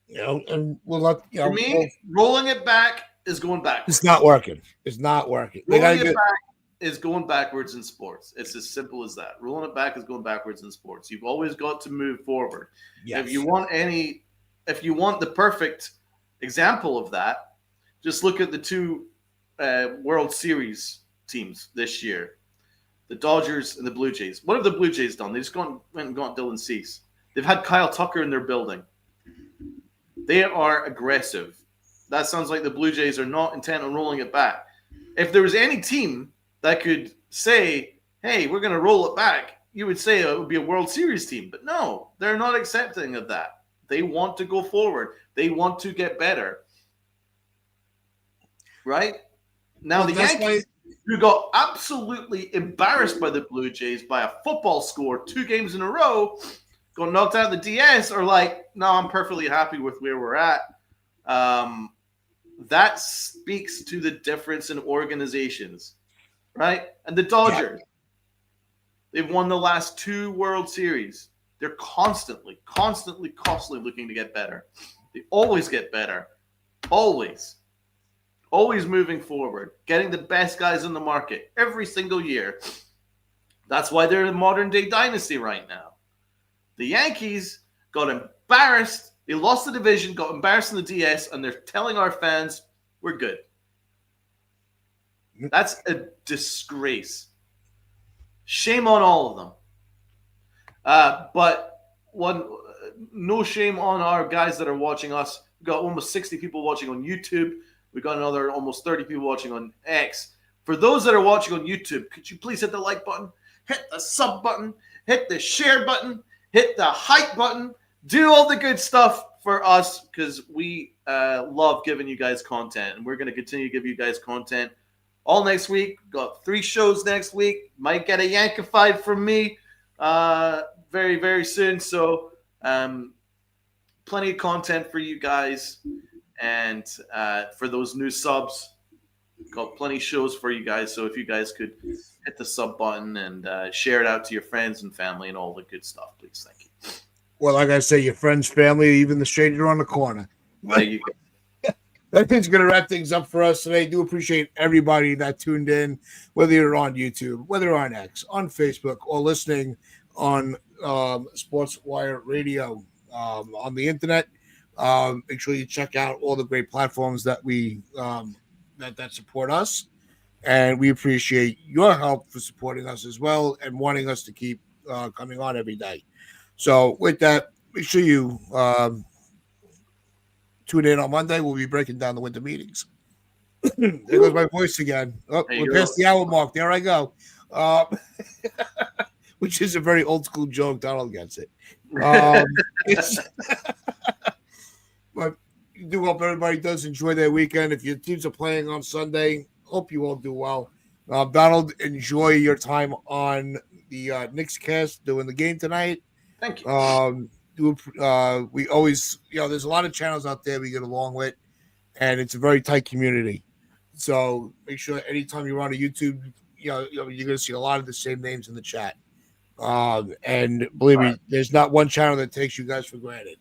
And we'll let For me, rolling it back is going backwards. It's not working. It's not working. They Rolling gotta it get. back is going backwards in sports. It's as simple as that. Rolling it back is going backwards in sports. You've always got to move forward. Yes. If you want the perfect example of that, just look at the two World Series teams this year, the Dodgers and the Blue Jays. What have the Blue Jays done? They just went and got Dylan Cease. They've had Kyle Tucker in their building. They are aggressive. That sounds like the Blue Jays are not intent on rolling it back. If there was any team that could say, hey, we're going to roll it back, you would say it would be a World Series team. But no, they're not accepting of that. They want to go forward. They want to get better. Right? Now, the Yankees, who got absolutely embarrassed by the Blue Jays by a football score 2 games in a row, got knocked out of the DS, are like, no, I'm perfectly happy with where we're at. That speaks to the difference in organizations, right? And the Dodgers, they've won the last 2 World Series. They're constantly looking to get better. They always get better. Always moving forward, getting the best guys in the market every single year. That's why they're a modern day dynasty right now. The Yankees got embarrassed. They lost the division, got embarrassed in the DS, and they're telling our fans, we're good. That's a disgrace. Shame on all of them. But no shame on our guys that are watching us. We've got almost 60 people watching on YouTube. We've got another almost 30 people watching on X. For those that are watching on YouTube, could you please hit the like button, hit the sub button, hit the share button, hit the hype button, do all the good stuff for us, because we love giving you guys content, and we're going to continue to give you guys content all next week. Got 3 shows next week. Might get a Yankified from me very, very soon. So plenty of content for you guys. And for those new subs, got plenty of shows for you guys. So if you guys could hit the sub button and share it out to your friends and family and all the good stuff, please. Thank you. Well, like I say, your friends, family, even the stranger on the corner. There you go. That thing's going to wrap things up for us today. Do appreciate everybody that tuned in, whether you're on YouTube, whether you're on X, on Facebook, or listening on Sports Wire Radio on the internet. Make sure you check out all the great platforms that we that support us, and we appreciate your help for supporting us as well and wanting us to keep coming on every day. So with that, make sure you tune in on Monday. We'll be breaking down the winter meetings. There goes my voice again. Oh, we're past the hour mark. There I go. Which is a very old school joke. Donald gets it. But I do hope everybody does enjoy their weekend. If your teams are playing on Sunday, hope you all do well. Donald, enjoy your time on the Knicks cast doing the game tonight. Thank you. We always, there's a lot of channels out there we get along with, and it's a very tight community. So make sure anytime you're on a YouTube, you're going to see a lot of the same names in the chat. And believe me, there's not one channel that takes you guys for granted.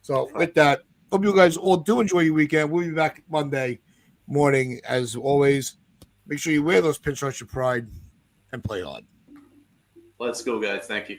So with that, hope you guys all do enjoy your weekend. We'll be back Monday morning as always. Make sure you wear those pinstripes of pride and play on. Let's go, guys. Thank you.